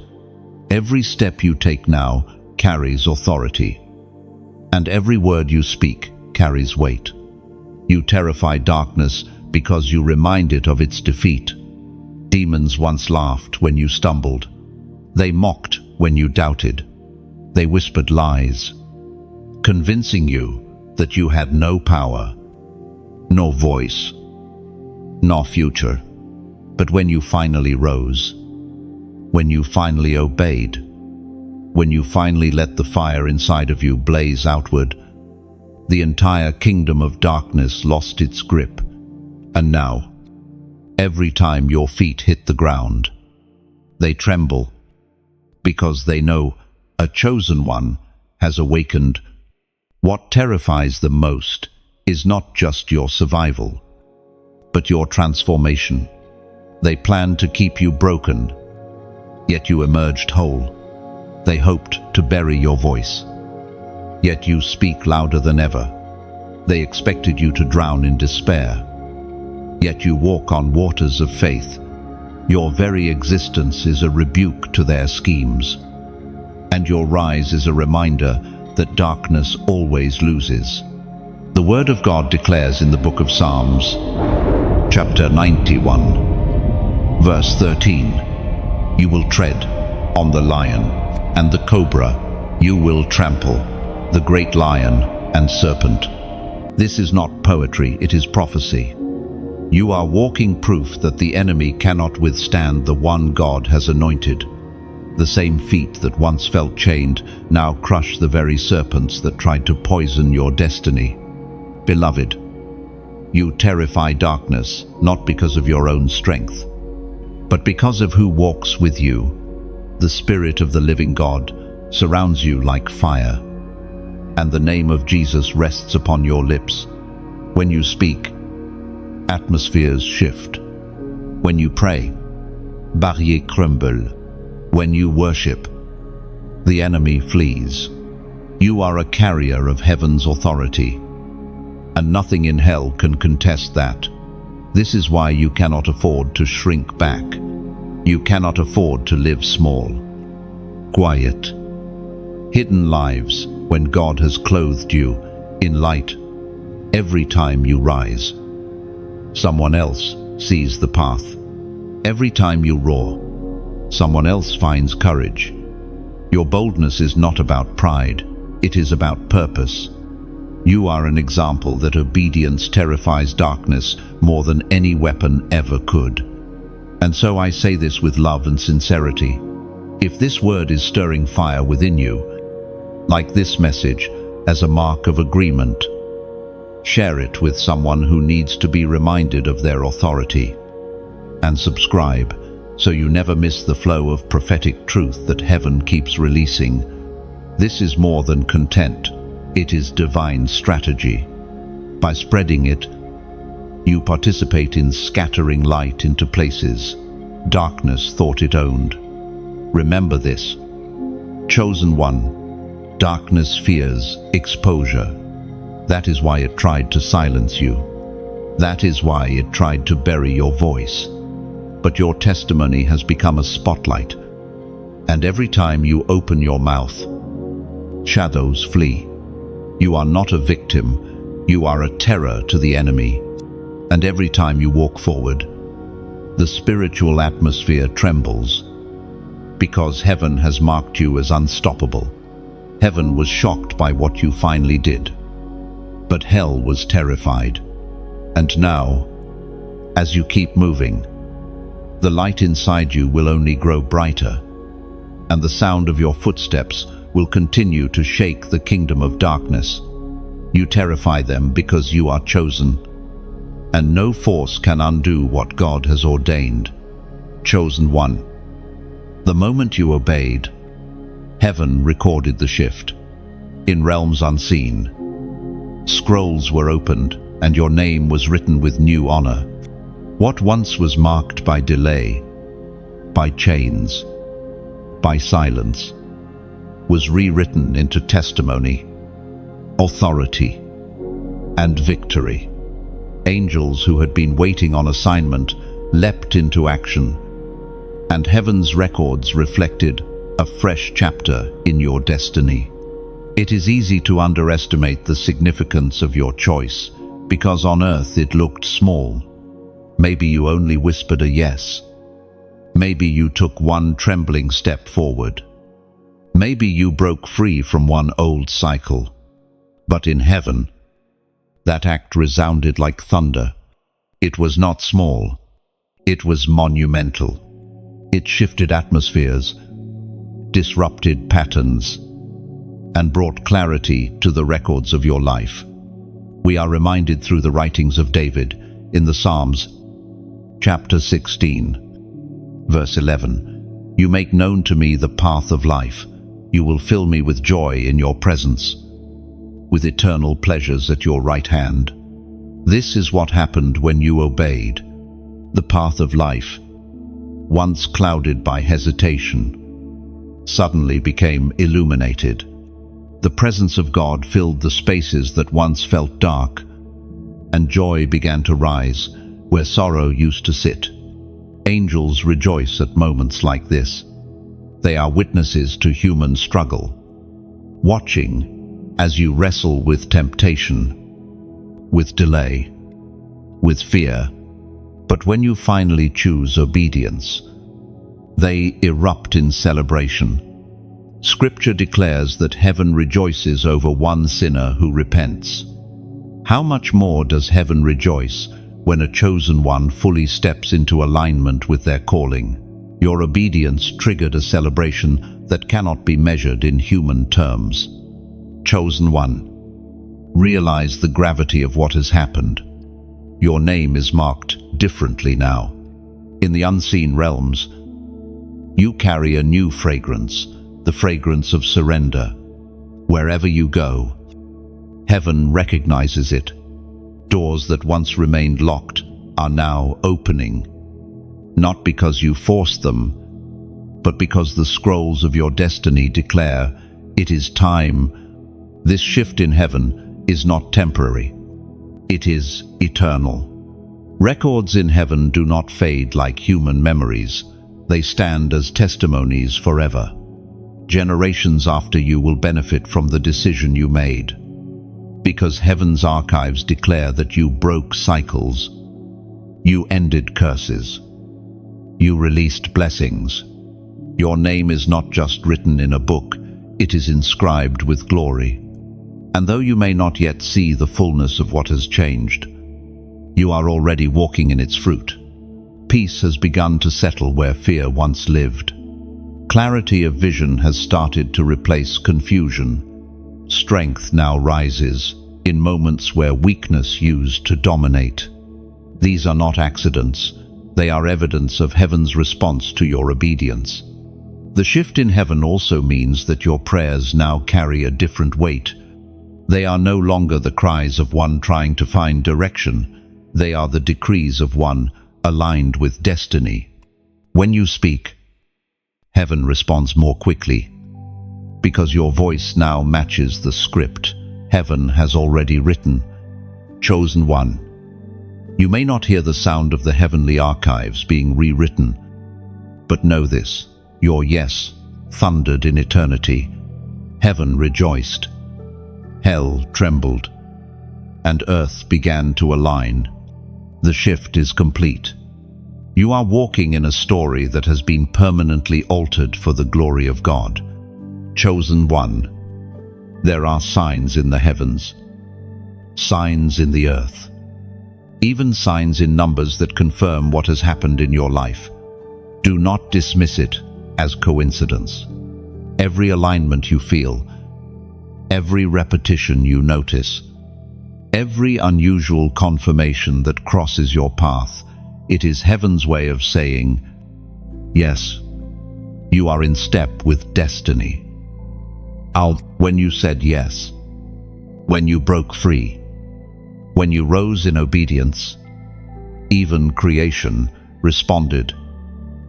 Every step you take now carries authority, and every word you speak carries weight. You terrify darkness because you remind it of its defeat. Demons once laughed when you stumbled. They mocked when you doubted. They whispered lies, convincing you that you had no power, nor voice, nor future. But when you finally rose, when you finally obeyed, when you finally let the fire inside of you blaze outward, the entire kingdom of darkness lost its grip. And now, every time your feet hit the ground, they tremble because they know a chosen one has awakened. What terrifies them most is not just your survival, but your transformation. They planned to keep you broken, yet you emerged whole. They hoped to bury your voice, yet you speak louder than ever. They expected you to drown in despair, yet you walk on waters of faith. Your very existence is a rebuke to their schemes, and your rise is a reminder that darkness always loses. The Word of God declares in the book of Psalms, chapter 91, verse 13, "You will tread on the lion and the cobra, you will trample, the great lion and serpent." This is not poetry, it is prophecy. You are walking proof that the enemy cannot withstand the one God has anointed. The same feet that once felt chained now crush the very serpents that tried to poison your destiny. Beloved, you terrify darkness not because of your own strength, but because of who walks with you. The Spirit of the living God surrounds you like fire, and the name of Jesus rests upon your lips. When you speak, atmospheres shift. When you pray, barrières crumble. When you worship, the enemy flees. You are a carrier of heaven's authority, and nothing in hell can contest that. This is why you cannot afford to shrink back. You cannot afford to live small. Quiet, hidden lives when God has clothed you in light. Every time you rise, someone else sees the path. Every time you roar, someone else finds courage. Your boldness is not about pride, it is about purpose. You are an example that obedience terrifies darkness more than any weapon ever could. And so I say this with love and sincerity. If this word is stirring fire within you, like this message as a mark of agreement, share it with someone who needs to be reminded of their authority. And subscribe so you never miss the flow of prophetic truth that heaven keeps releasing. This is more than content. It is divine strategy. By spreading it, you participate in scattering light into places darkness thought it owned. Remember this. Chosen one, darkness fears exposure. That is why it tried to silence you. That is why it tried to bury your voice. But your testimony has become a spotlight. And every time you open your mouth, shadows flee. You are not a victim, you are a terror to the enemy. And every time you walk forward, the spiritual atmosphere trembles. Because heaven has marked you as unstoppable. Heaven was shocked by what you finally did. But hell was terrified. And now, as you keep moving, the light inside you will only grow brighter, and the sound of your footsteps will continue to shake the kingdom of darkness. You terrify them because you are chosen, and no force can undo what God has ordained. Chosen one. The moment you obeyed, heaven recorded the shift. In realms unseen, scrolls were opened, and your name was written with new honor. What once was marked by delay, by chains, by silence, was rewritten into testimony, authority, and victory. Angels who had been waiting on assignment leapt into action, and heaven's records reflected a fresh chapter in your destiny. It is easy to underestimate the significance of your choice, because on earth it looked small. Maybe you only whispered a yes. Maybe you took one trembling step forward. Maybe you broke free from one old cycle. But in heaven, that act resounded like thunder. It was not small. It was monumental. It shifted atmospheres, disrupted patterns, and brought clarity to the records of your life. We are reminded through the writings of David in the Psalms, chapter 16, verse 11. You make known to me the path of life. You will fill me with joy in your presence, with eternal pleasures at your right hand. This is what happened when you obeyed. The path of life, once clouded by hesitation, suddenly became illuminated. The presence of God filled the spaces that once felt dark, and joy began to rise where sorrow used to sit. Angels rejoice at moments like this. They are witnesses to human struggle, watching as you wrestle with temptation, with delay, with fear. But when you finally choose obedience, they erupt in celebration. Scripture declares that heaven rejoices over one sinner who repents. How much more does heaven rejoice when a chosen one fully steps into alignment with their calling? Your obedience triggered a celebration that cannot be measured in human terms. Chosen one, realize the gravity of what has happened. Your name is marked differently now. In the unseen realms, you carry a new fragrance, the fragrance of surrender. Wherever you go, heaven recognizes it. Doors that once remained locked are now opening, not because you forced them, but because the scrolls of your destiny declare it is time. This shift in heaven is not temporary. It is eternal. Records in heaven do not fade like human memories. They stand as testimonies forever. Generations after you will benefit from the decision you made. Because heaven's archives declare that you broke cycles. You ended curses. You released blessings. Your name is not just written in a book, it is inscribed with glory. And though you may not yet see the fullness of what has changed, you are already walking in its fruit. Peace has begun to settle where fear once lived. Clarity of vision has started to replace confusion. Strength now rises in moments where weakness used to dominate. These are not accidents. They are evidence of heaven's response to your obedience. The shift in heaven also means that your prayers now carry a different weight. They are no longer the cries of one trying to find direction. They are the decrees of one aligned with destiny. When you speak, heaven responds more quickly. Because your voice now matches the script heaven has already written. Chosen one. You may not hear the sound of the heavenly archives being rewritten, but know this: your yes thundered in eternity. Heaven rejoiced, hell trembled, and earth began to align. The shift is complete. You are walking in a story that has been permanently altered for the glory of God. Chosen one. There are signs in the heavens, signs in the earth, even signs in numbers that confirm what has happened in your life. Do not dismiss it as coincidence. Every alignment you feel, every repetition you notice, every unusual confirmation that crosses your path, it is heaven's way of saying, yes, you are in step with destiny. When you said yes, when you broke free, when you rose in obedience, even creation responded.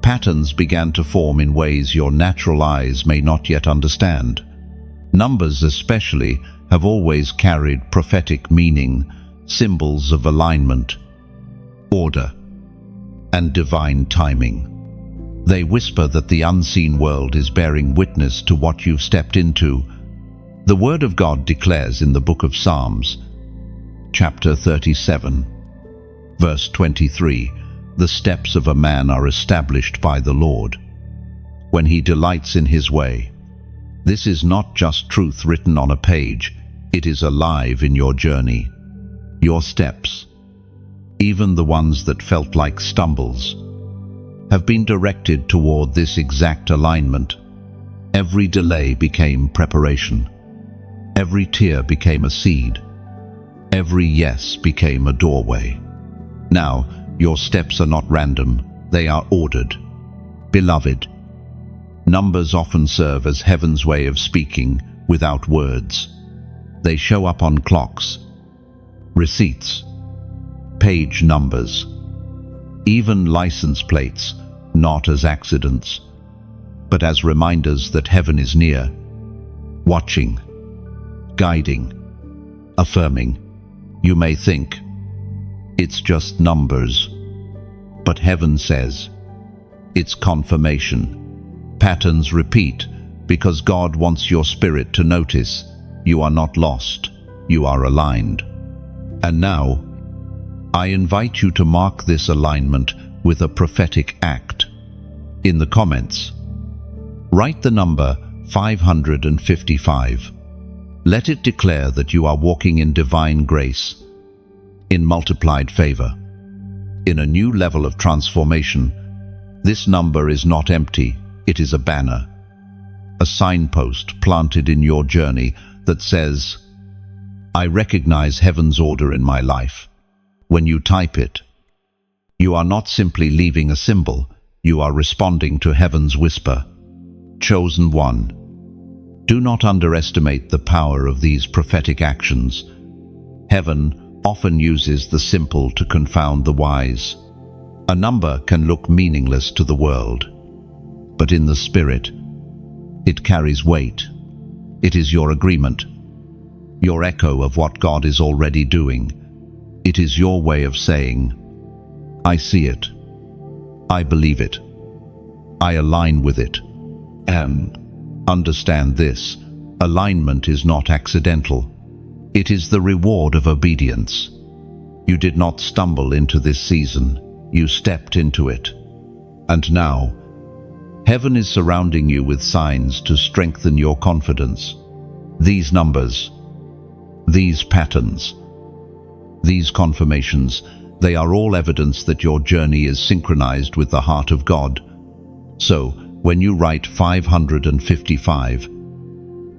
Patterns began to form in ways your natural eyes may not yet understand. Numbers especially have always carried prophetic meaning, symbols of alignment, order, and divine timing. They whisper that the unseen world is bearing witness to what you've stepped into. The Word of God declares in the book of Psalms, chapter 37, verse 23, "The steps of a man are established by the Lord, when he delights in his way." This is not just truth written on a page, it is alive in your journey. Your steps, even the ones that felt like stumbles, have been directed toward this exact alignment. Every delay became preparation. Every tear became a seed. Every yes became a doorway. Now, your steps are not random, they are ordered. Beloved, numbers often serve as heaven's way of speaking without words. They show up on clocks, receipts, page numbers, even license plates, not as accidents, but as reminders that heaven is near, watching, guiding, affirming. You may think, it's just numbers, but heaven says, it's confirmation. Patterns repeat because God wants your spirit to notice you are not lost, you are aligned. And now, I invite you to mark this alignment with a prophetic act. In the comments, write the number 555. Let it declare that you are walking in divine grace, in multiplied favor, in a new level of transformation. This number is not empty, it is a banner, a signpost planted in your journey that says, I recognize heaven's order in my life. When you type it, you are not simply leaving a symbol, you are responding to heaven's whisper. Chosen one. Do not underestimate the power of these prophetic actions. Heaven often uses the simple to confound the wise. A number can look meaningless to the world, but in the spirit, it carries weight. It is your agreement, your echo of what God is already doing. It is your way of saying, I see it, I believe it, I align with it. And understand this, alignment is not accidental. It is the reward of obedience. You did not stumble into this season, you stepped into it. And now, heaven is surrounding you with signs to strengthen your confidence. These numbers, These patterns, these confirmations, they are all evidence that your journey is synchronized with the heart of God. So, when you write 555,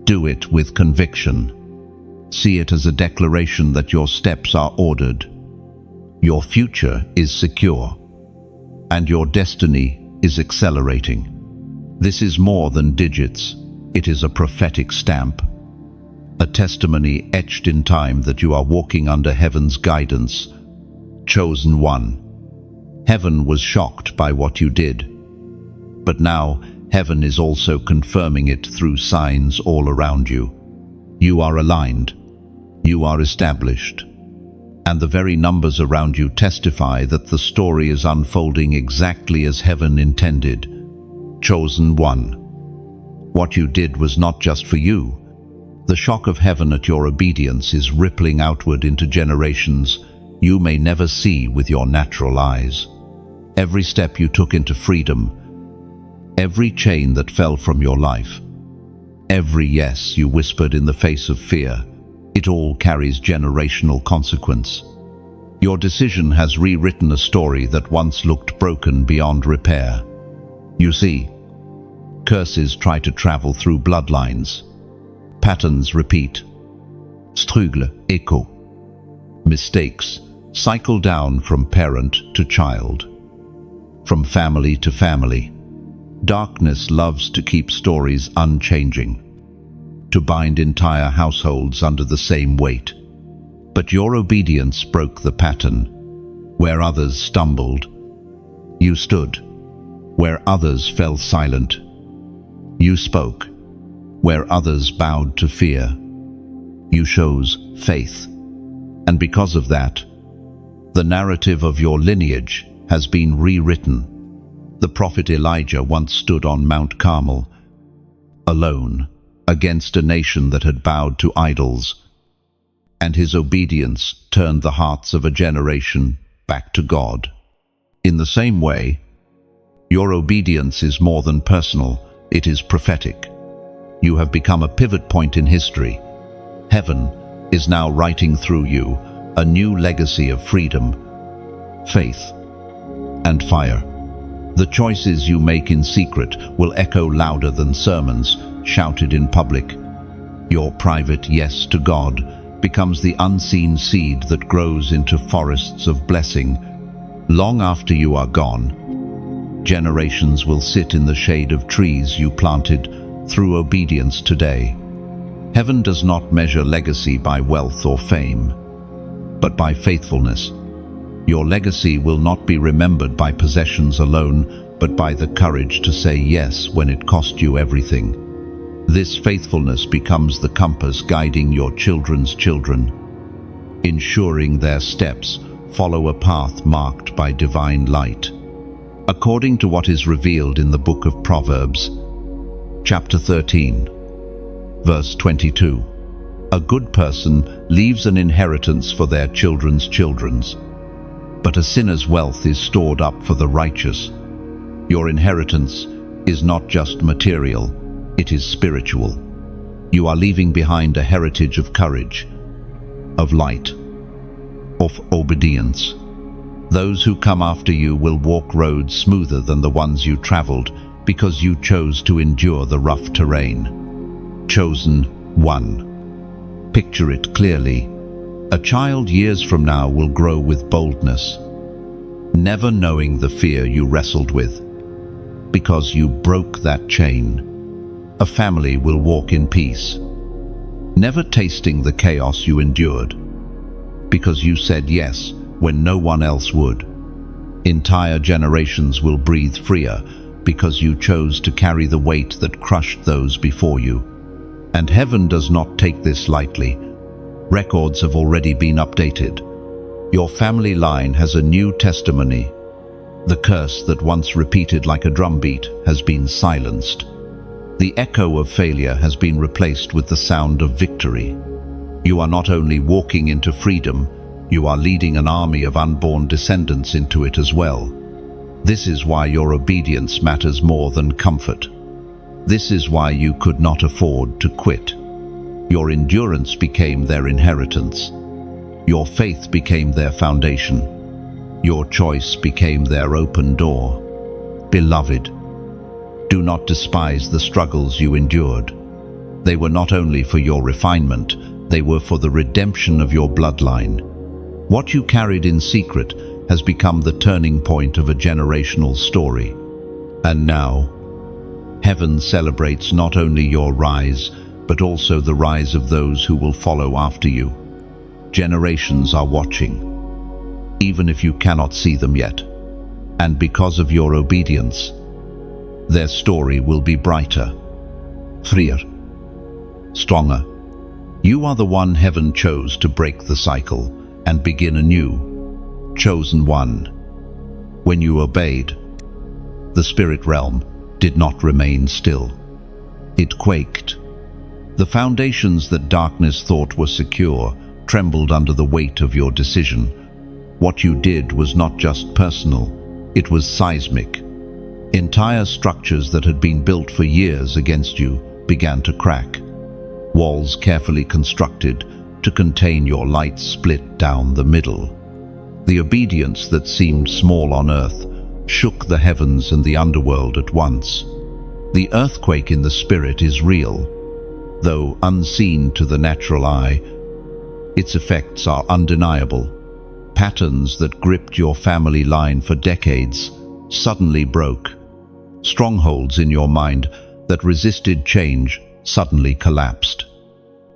do it with conviction. See it as a declaration that your steps are ordered, your future is secure, and your destiny is accelerating. This is more than digits, it is a prophetic stamp, a testimony etched in time that you are walking under heaven's guidance. Chosen one. Heaven was shocked by what you did, but now heaven is also confirming it through signs all around you. You are aligned, you are established, and the very numbers around you testify that the story is unfolding exactly as heaven intended. Chosen one. What you did was not just for you. The shock of heaven at your obedience is rippling outward into generations you may never see with your natural eyes. Every step you took into freedom, every chain that fell from your life, every yes you whispered in the face of fear, it all carries generational consequence. Your decision has rewritten a story that once looked broken beyond repair. You see, curses try to travel through bloodlines. Patterns repeat. Struggle, echo. Mistakes cycle down from parent to child, from family to family. Darkness loves to keep stories unchanging, to bind entire households under the same weight. But your obedience broke the pattern. Where others stumbled, you stood. Where others fell silent, you spoke. Where others bowed to fear, you chose faith. And because of that, the narrative of your lineage has been rewritten. The prophet Elijah once stood on Mount Carmel, alone, against a nation that had bowed to idols, and his obedience turned the hearts of a generation back to God. In the same way, your obedience is more than personal, it is prophetic. You have become a pivot point in history. Heaven is now writing through you a new legacy of freedom, faith, and fire. The choices you make in secret will echo louder than sermons shouted in public. Your private yes to God becomes the unseen seed that grows into forests of blessing. Long after you are gone, generations will sit in the shade of trees you planted through obedience today. Heaven does not measure legacy by wealth or fame, but by faithfulness. Your legacy will not be remembered by possessions alone, but by the courage to say yes when it cost you everything. This faithfulness becomes the compass guiding your children's children, ensuring their steps follow a path marked by divine light. According to what is revealed in the book of Proverbs, chapter 13, verse 22, a good person leaves an inheritance for their children's children, but a sinner's wealth is stored up for the righteous. Your inheritance is not just material, it is spiritual. You are leaving behind a heritage of courage, of light, of obedience. Those who come after you will walk roads smoother than the ones you traveled because you chose to endure the rough terrain. Chosen one. Picture it clearly. A child years from now will grow with boldness, never knowing the fear you wrestled with, because you broke that chain. A family will walk in peace, never tasting the chaos you endured, because you said yes when no one else would. Entire generations will breathe freer because you chose to carry the weight that crushed those before you. And heaven does not take this lightly. Records have already been updated. Your family line has a new testimony. The curse that once repeated like a drumbeat has been silenced. The echo of failure has been replaced with the sound of victory. You are not only walking into freedom, you are leading an army of unborn descendants into it as well. This is why your obedience matters more than comfort. This is why you could not afford to quit. Your endurance became their inheritance. Your faith became their foundation. Your choice became their open door. Beloved, do not despise the struggles you endured. They were not only for your refinement, they were for the redemption of your bloodline. What you carried in secret has become the turning point of a generational story. And now, heaven celebrates not only your rise, but also the rise of those who will follow after you. Generations are watching, even if you cannot see them yet. And because of your obedience, their story will be brighter, freer, stronger. You are the one heaven chose to break the cycle and begin anew. Chosen one. When you obeyed, the spirit realm did not remain still. It quaked. The foundations that darkness thought were secure trembled under the weight of your decision. What you did was not just personal, it was seismic. Entire structures that had been built for years against you began to crack. Walls carefully constructed to contain your light split down the middle. The obedience that seemed small on earth shook the heavens and the underworld at once. The earthquake in the spirit is real. Though unseen to the natural eye, its effects are undeniable. Patterns that gripped your family line for decades suddenly broke. Strongholds in your mind that resisted change suddenly collapsed.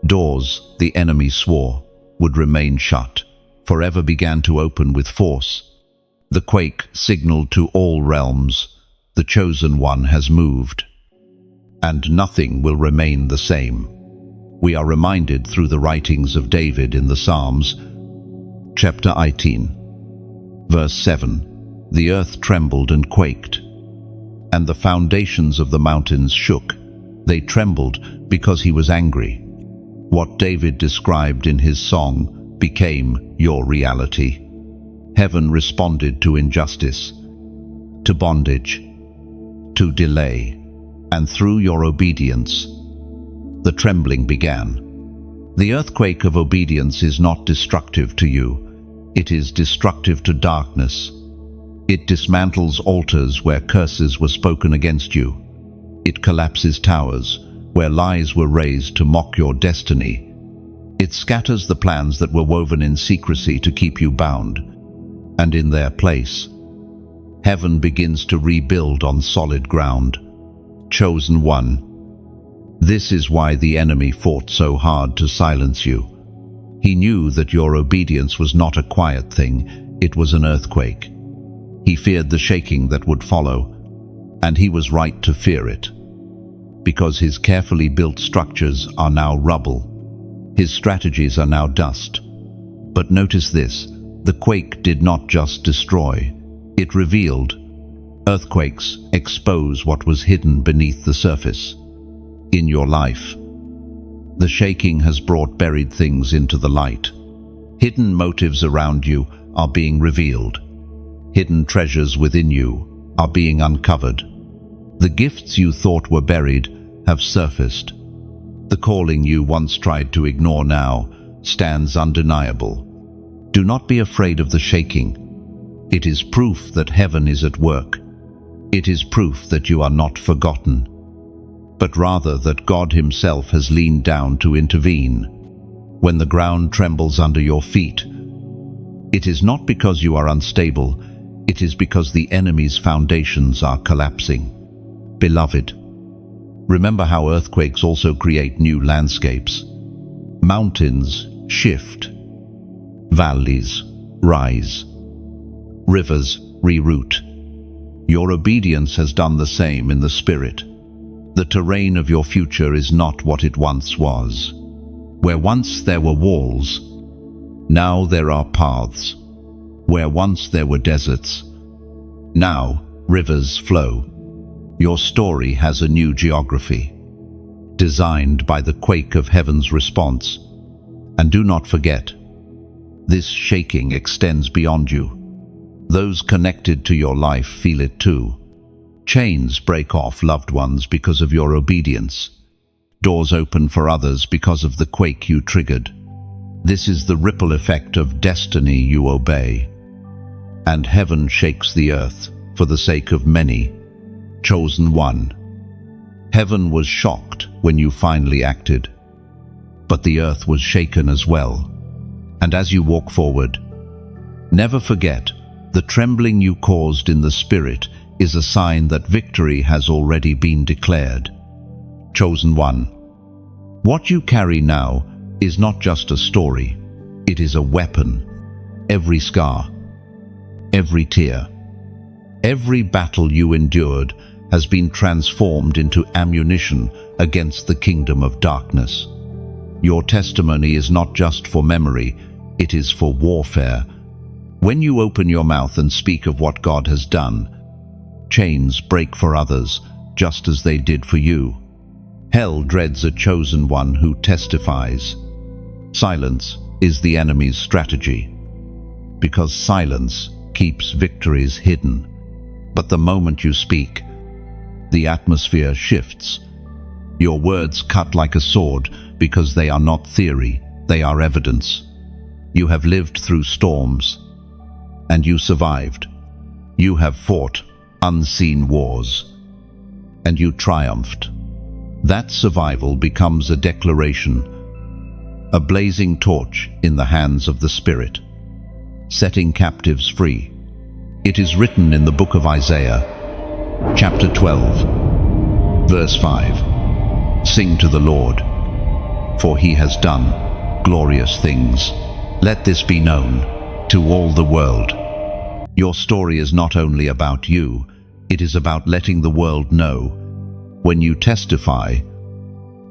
Doors the enemy swore would remain shut forever began to open with force. The quake signaled to all realms, the chosen one has moved. And nothing will remain the same. We are reminded through the writings of David in the Psalms, chapter 18, verse 7, the earth trembled and quaked, and the foundations of the mountains shook. They trembled because he was angry. What David described in his song became your reality. Heaven responded to injustice, to bondage, to delay, and through your obedience, the trembling began. The earthquake of obedience is not destructive to you, it is destructive to darkness. It dismantles altars where curses were spoken against you. It collapses towers where lies were raised to mock your destiny. It scatters the plans that were woven in secrecy to keep you bound. And in their place, heaven begins to rebuild on solid ground. Chosen one. This is why the enemy fought so hard to silence you. He knew that your obedience was not a quiet thing, it was an earthquake. He feared the shaking that would follow, and he was right to fear it. Because his carefully built structures are now rubble. His strategies are now dust. But notice this, the quake did not just destroy, it revealed. Earthquakes expose what was hidden beneath the surface. In your life, the shaking has brought buried things into the light. Hidden motives around you are being revealed. Hidden treasures within you are being uncovered. The gifts you thought were buried have surfaced. The calling you once tried to ignore now stands undeniable. Do not be afraid of the shaking. It is proof that heaven is at work. It is proof that you are not forgotten, but rather that God Himself has leaned down to intervene. When the ground trembles under your feet, it is not because you are unstable, it is because the enemy's foundations are collapsing. Beloved, remember how earthquakes also create new landscapes. Mountains shift, valleys rise, rivers reroute. Your obedience has done the same in the spirit. The terrain of your future is not what it once was. Where once there were walls, now there are paths. Where once there were deserts, now rivers flow. Your story has a new geography, designed by the quake of heaven's response. And do not forget, this shaking extends beyond you. Those connected to your life feel it too. Chains break off loved ones because of your obedience. Doors open for others because of the quake you triggered. This is the ripple effect of destiny you obey. And heaven shakes the earth for the sake of many. Chosen one. Heaven was shocked when you finally acted. But the earth was shaken as well. And as you walk forward, never forget, the trembling you caused in the spirit is a sign that victory has already been declared. Chosen one. What you carry now is not just a story, it is a weapon. Every scar, every tear, every battle you endured has been transformed into ammunition against the kingdom of darkness. Your testimony is not just for memory, it is for warfare. When you open your mouth and speak of what God has done, chains break for others, just as they did for you. Hell dreads a chosen one who testifies. Silence is the enemy's strategy, because silence keeps victories hidden. But the moment you speak, the atmosphere shifts. Your words cut like a sword because they are not theory, they are evidence. You have lived through storms, and you survived. You have fought unseen wars, and you triumphed. That survival becomes a declaration, a blazing torch in the hands of the Spirit, setting captives free. It is written in the book of Isaiah, chapter 12, verse 5, "Sing to the Lord, for he has done glorious things. Let this be known to all the world." Your story is not only about you, it is about letting the world know. When you testify,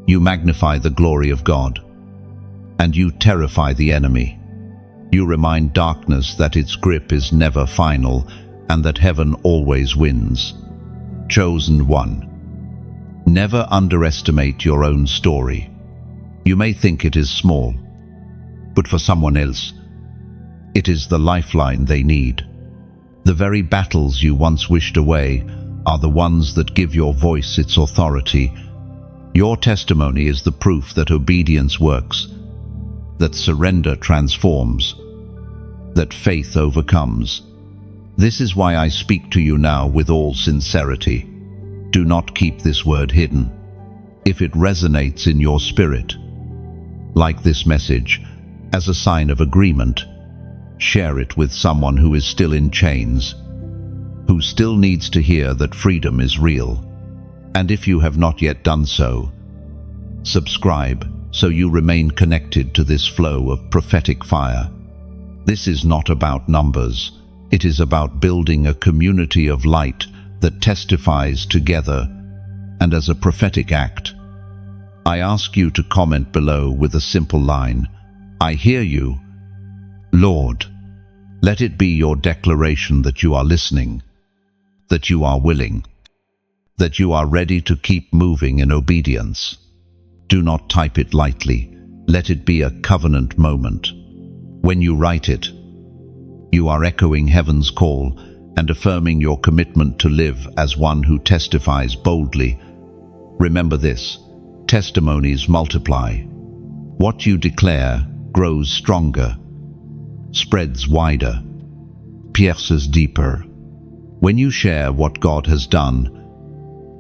you magnify the glory of God, and you terrify the enemy. You remind darkness that its grip is never final, and that heaven always wins. Chosen one. Never underestimate your own story. You may think it is small, but for someone else, it is the lifeline they need. The very battles you once wished away are the ones that give your voice its authority. Your testimony is the proof that obedience works, that surrender transforms, that faith overcomes. This is why I speak to you now with all sincerity. Do not keep this word hidden. If it resonates in your spirit, like this message, as a sign of agreement, share it with someone who is still in chains, who still needs to hear that freedom is real. And if you have not yet done so, subscribe so you remain connected to this flow of prophetic fire. This is not about numbers. It is about building a community of light that testifies together. And as a prophetic act, I ask you to comment below with a simple line, "I hear you, Lord." Let it be your declaration that you are listening, that you are willing, that you are ready to keep moving in obedience. Do not type it lightly. Let it be a covenant moment. When you write it, you are echoing heaven's call and affirming your commitment to live as one who testifies boldly. Remember this, testimonies multiply. What you declare grows stronger, spreads wider, pierces deeper. When you share what God has done,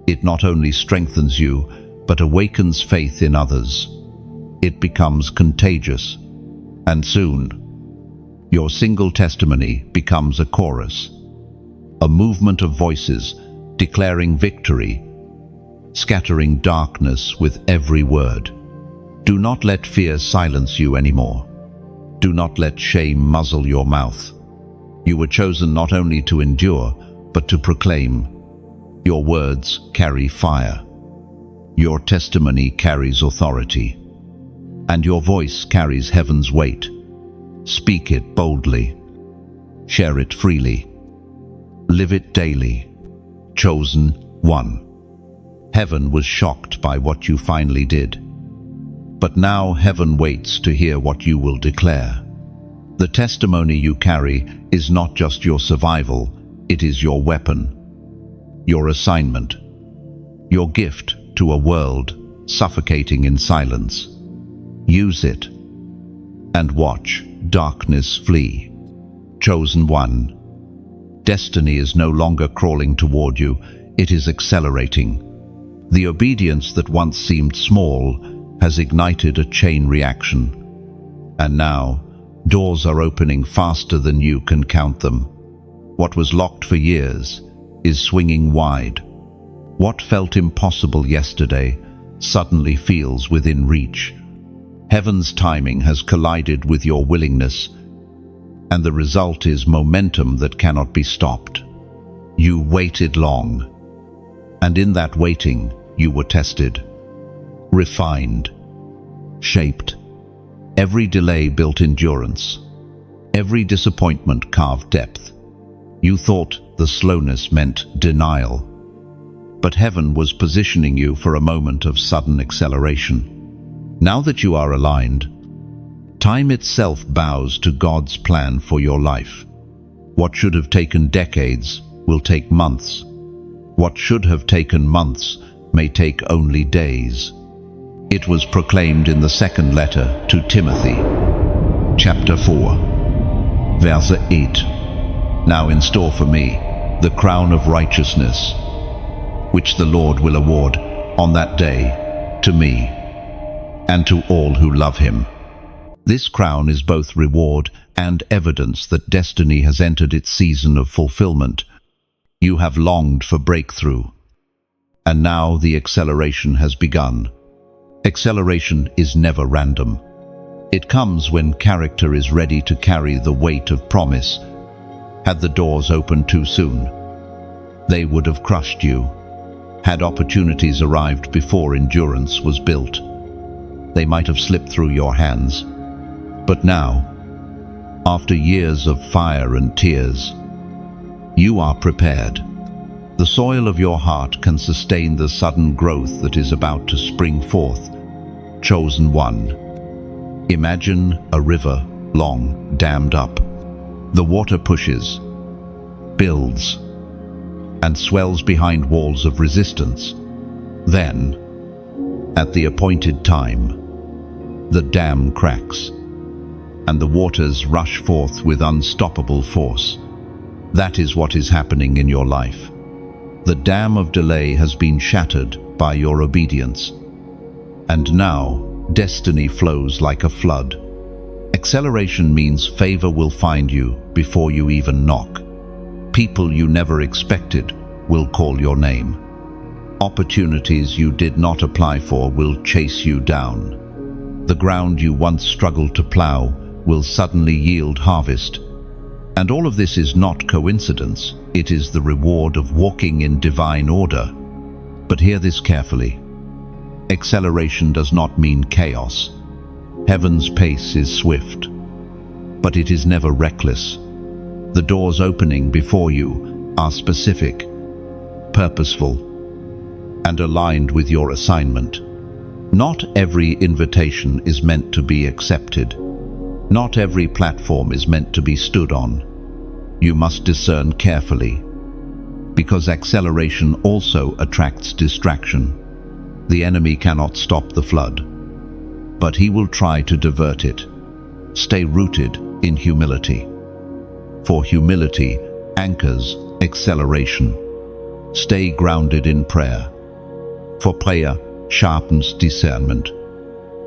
it not only strengthens you, but awakens faith in others. It becomes contagious, and soon, your single testimony becomes a chorus, a movement of voices declaring victory, scattering darkness with every word. Do not let fear silence you anymore. Do not let shame muzzle your mouth. You were chosen not only to endure, but to proclaim. Your words carry fire. Your testimony carries authority. And your voice carries heaven's weight. Speak it boldly. Share it freely. Live it daily. Chosen one. Heaven was shocked by what you finally did. But now heaven waits to hear what you will declare. The testimony you carry is not just your survival, it is your weapon, your assignment, your gift to a world suffocating in silence. Use it and watch darkness flee. Chosen one. Destiny is no longer crawling toward you, it is accelerating. The obedience that once seemed small has ignited a chain reaction. And now, doors are opening faster than you can count them. What was locked for years is swinging wide. What felt impossible yesterday suddenly feels within reach. Heaven's timing has collided with your willingness, and the result is momentum that cannot be stopped. You waited long, and in that waiting, you were tested, refined, shaped. Every delay built endurance. Every disappointment carved depth. You thought the slowness meant denial, but heaven was positioning you for a moment of sudden acceleration. Now that you are aligned, time itself bows to God's plan for your life. What should have taken decades will take months. What should have taken months may take only days. It was proclaimed in the second letter to Timothy, chapter 4, verse 8. Now in store for me the crown of righteousness, which the Lord will award on that day to me and to all who love him. This crown is both reward and evidence that destiny has entered its season of fulfillment. You have longed for breakthrough, and now the acceleration has begun. Acceleration is never random. It comes when character is ready to carry the weight of promise. Had the doors opened too soon, they would have crushed you. Had opportunities arrived before endurance was built, they might have slipped through your hands. But now, after years of fire and tears, you are prepared. The soil of your heart can sustain the sudden growth that is about to spring forth. Chosen one. Imagine a river long dammed up. The water pushes, builds, and swells behind walls of resistance. Then, at the appointed time, the dam cracks, and the waters rush forth with unstoppable force. That is what is happening in your life. The dam of delay has been shattered by your obedience, and now destiny flows like a flood. Acceleration means favor will find you before you even knock. People you never expected will call your name. Opportunities you did not apply for will chase you down. The ground you once struggled to plow will suddenly yield harvest. And all of this is not coincidence. It is the reward of walking in divine order. But hear this carefully. Acceleration does not mean chaos. Heaven's pace is swift, but it is never reckless. The doors opening before you are specific, purposeful, and aligned with your assignment. Not every invitation is meant to be accepted. Not every platform is meant to be stood on. You must discern carefully, because acceleration also attracts distraction. The enemy cannot stop the flood, but he will try to divert it. Stay rooted in humility, for humility anchors acceleration. Stay grounded in prayer, for prayer sharpens discernment.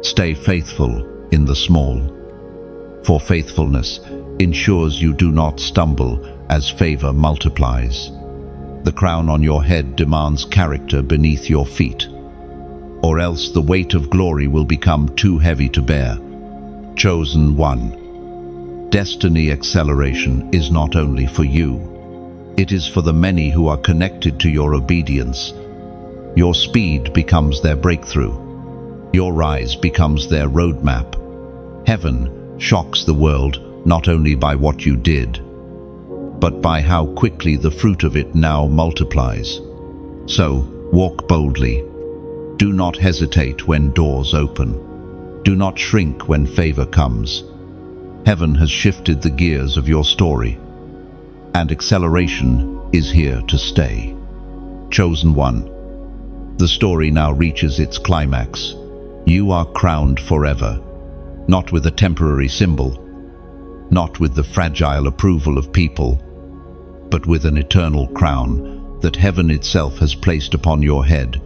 Stay faithful in the small, for faithfulness ensures you do not stumble as favor multiplies. The crown on your head demands character beneath your feet, or else the weight of glory will become too heavy to bear. Chosen one. Destiny acceleration is not only for you. It is for the many who are connected to your obedience. Your speed becomes their breakthrough. Your rise becomes their roadmap. Heaven shocks the world not only by what you did, but by how quickly the fruit of it now multiplies. So, walk boldly. Do not hesitate when doors open. Do not shrink when favor comes. Heaven has shifted the gears of your story, and acceleration is here to stay. Chosen one. The story now reaches its climax. You are crowned forever, not with a temporary symbol, not with the fragile approval of people, but with an eternal crown that heaven itself has placed upon your head.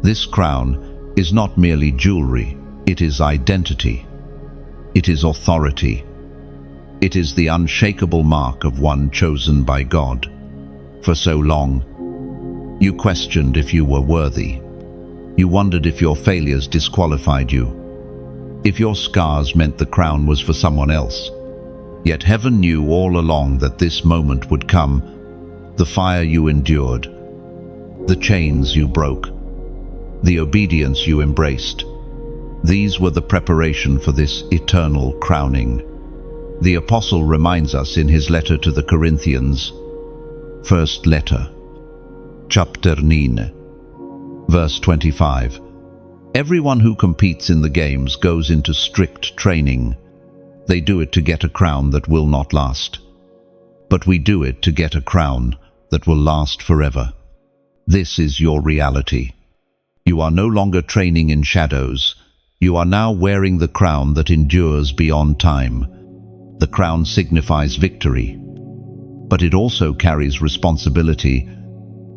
This crown is not merely jewelry, it is identity. It is authority. It is the unshakable mark of one chosen by God. For so long, you questioned if you were worthy. You wondered if your failures disqualified you, if your scars meant the crown was for someone else. Yet heaven knew all along that this moment would come. The fire you endured, the chains you broke, the obedience you embraced. These were the preparation for this eternal crowning. The apostle reminds us in his letter to the Corinthians, first letter, chapter 9, verse 25. Everyone who competes in the games goes into strict training. They do it to get a crown that will not last. But we do it to get a crown that will last forever. This is your reality. You are no longer training in shadows. You are now wearing the crown that endures beyond time. The crown signifies victory, but it also carries responsibility.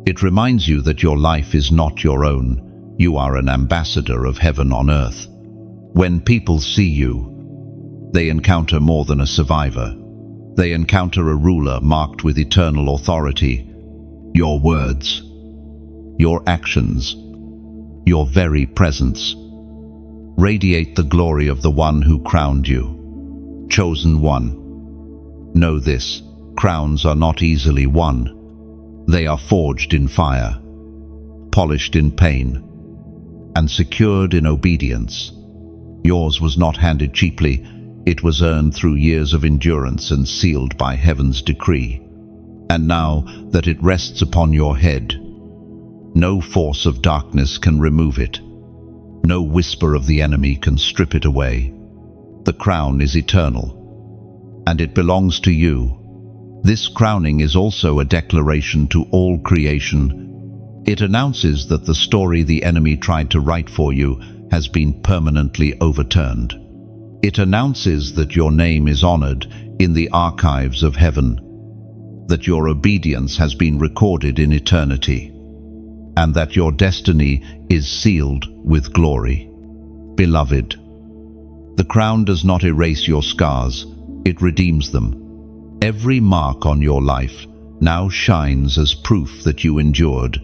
It reminds you that your life is not your own. You are an ambassador of heaven on earth. When people see you, they encounter more than a survivor. They encounter a ruler marked with eternal authority. Your words, your actions, your very presence radiate the glory of the one who crowned you. Chosen one. Know this, crowns are not easily won. They are forged in fire, polished in pain, and secured in obedience. Yours was not handed cheaply. It was earned through years of endurance and sealed by heaven's decree. And now that it rests upon your head, no force of darkness can remove it. No whisper of the enemy can strip it away. The crown is eternal, and it belongs to you. This crowning is also a declaration to all creation. It announces that the story the enemy tried to write for you has been permanently overturned. It announces that your name is honored in the archives of heaven, that your obedience has been recorded in eternity, and that your destiny is sealed with glory. Beloved, the crown does not erase your scars, it redeems them. Every mark on your life now shines as proof that you endured.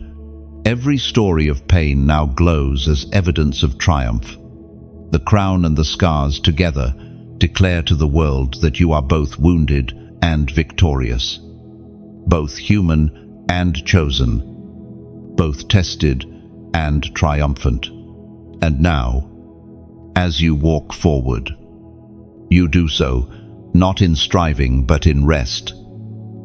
Every story of pain now glows as evidence of triumph. The crown and the scars together declare to the world that you are both wounded and victorious, both human and chosen, both tested and triumphant. And now, as you walk forward, you do so not in striving but in rest.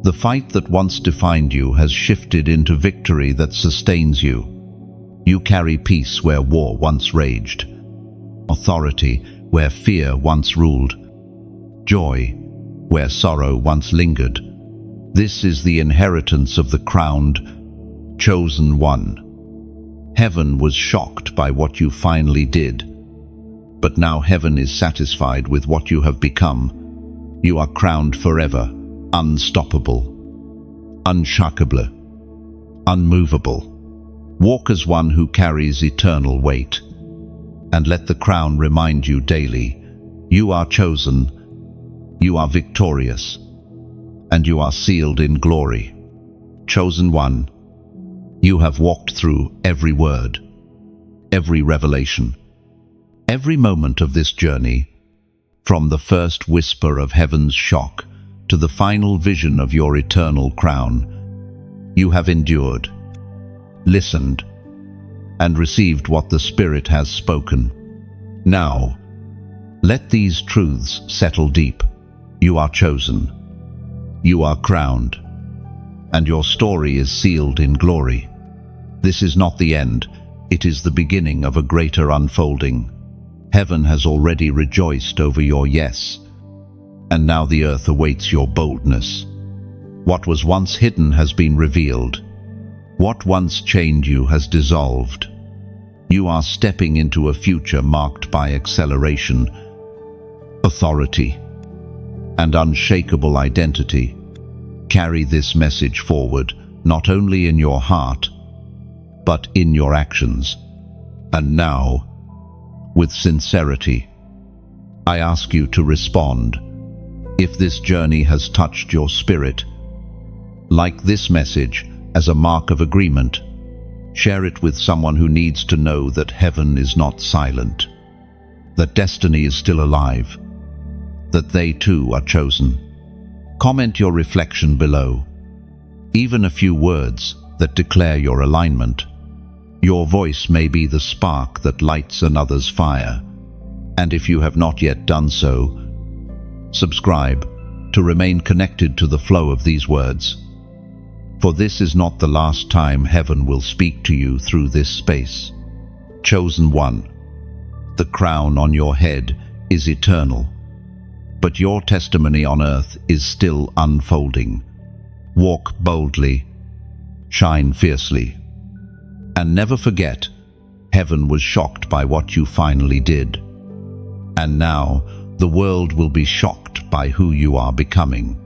The fight that once defined you has shifted into victory that sustains you. You carry peace where war once raged, authority where fear once ruled, joy where sorrow once lingered. This is the inheritance of the crowned, chosen one. Heaven was shocked by what you finally did, but now heaven is satisfied with what you have become. You are crowned forever, unstoppable, unshackable, unmovable. Walk as one who carries eternal weight, and let the crown remind you daily, you are chosen, you are victorious, and you are sealed in glory. Chosen one, you have walked through every word, every revelation, every moment of this journey, from the first whisper of heaven's shock to the final vision of your eternal crown. You have endured, listened, and received what the Spirit has spoken. Now, let these truths settle deep. You are chosen, you are crowned, and your story is sealed in glory. This is not the end, it is the beginning of a greater unfolding. Heaven has already rejoiced over your yes, and now the earth awaits your boldness. What was once hidden has been revealed. What once chained you has dissolved. You are stepping into a future marked by acceleration, authority, and unshakable identity. Carry this message forward, not only in your heart, but in your actions. And now, with sincerity, I ask you to respond. If this journey has touched your spirit, like this message as a mark of agreement. Share it with someone who needs to know that heaven is not silent, that destiny is still alive, that they too are chosen. Comment your reflection below, even a few words that declare your alignment. Your voice may be the spark that lights another's fire. And if you have not yet done so, subscribe to remain connected to the flow of these words. For this is not the last time heaven will speak to you through this space. Chosen one, the crown on your head is eternal, but your testimony on earth is still unfolding. Walk boldly, shine fiercely, and never forget, heaven was shocked by what you finally did. And now, the world will be shocked by who you are becoming.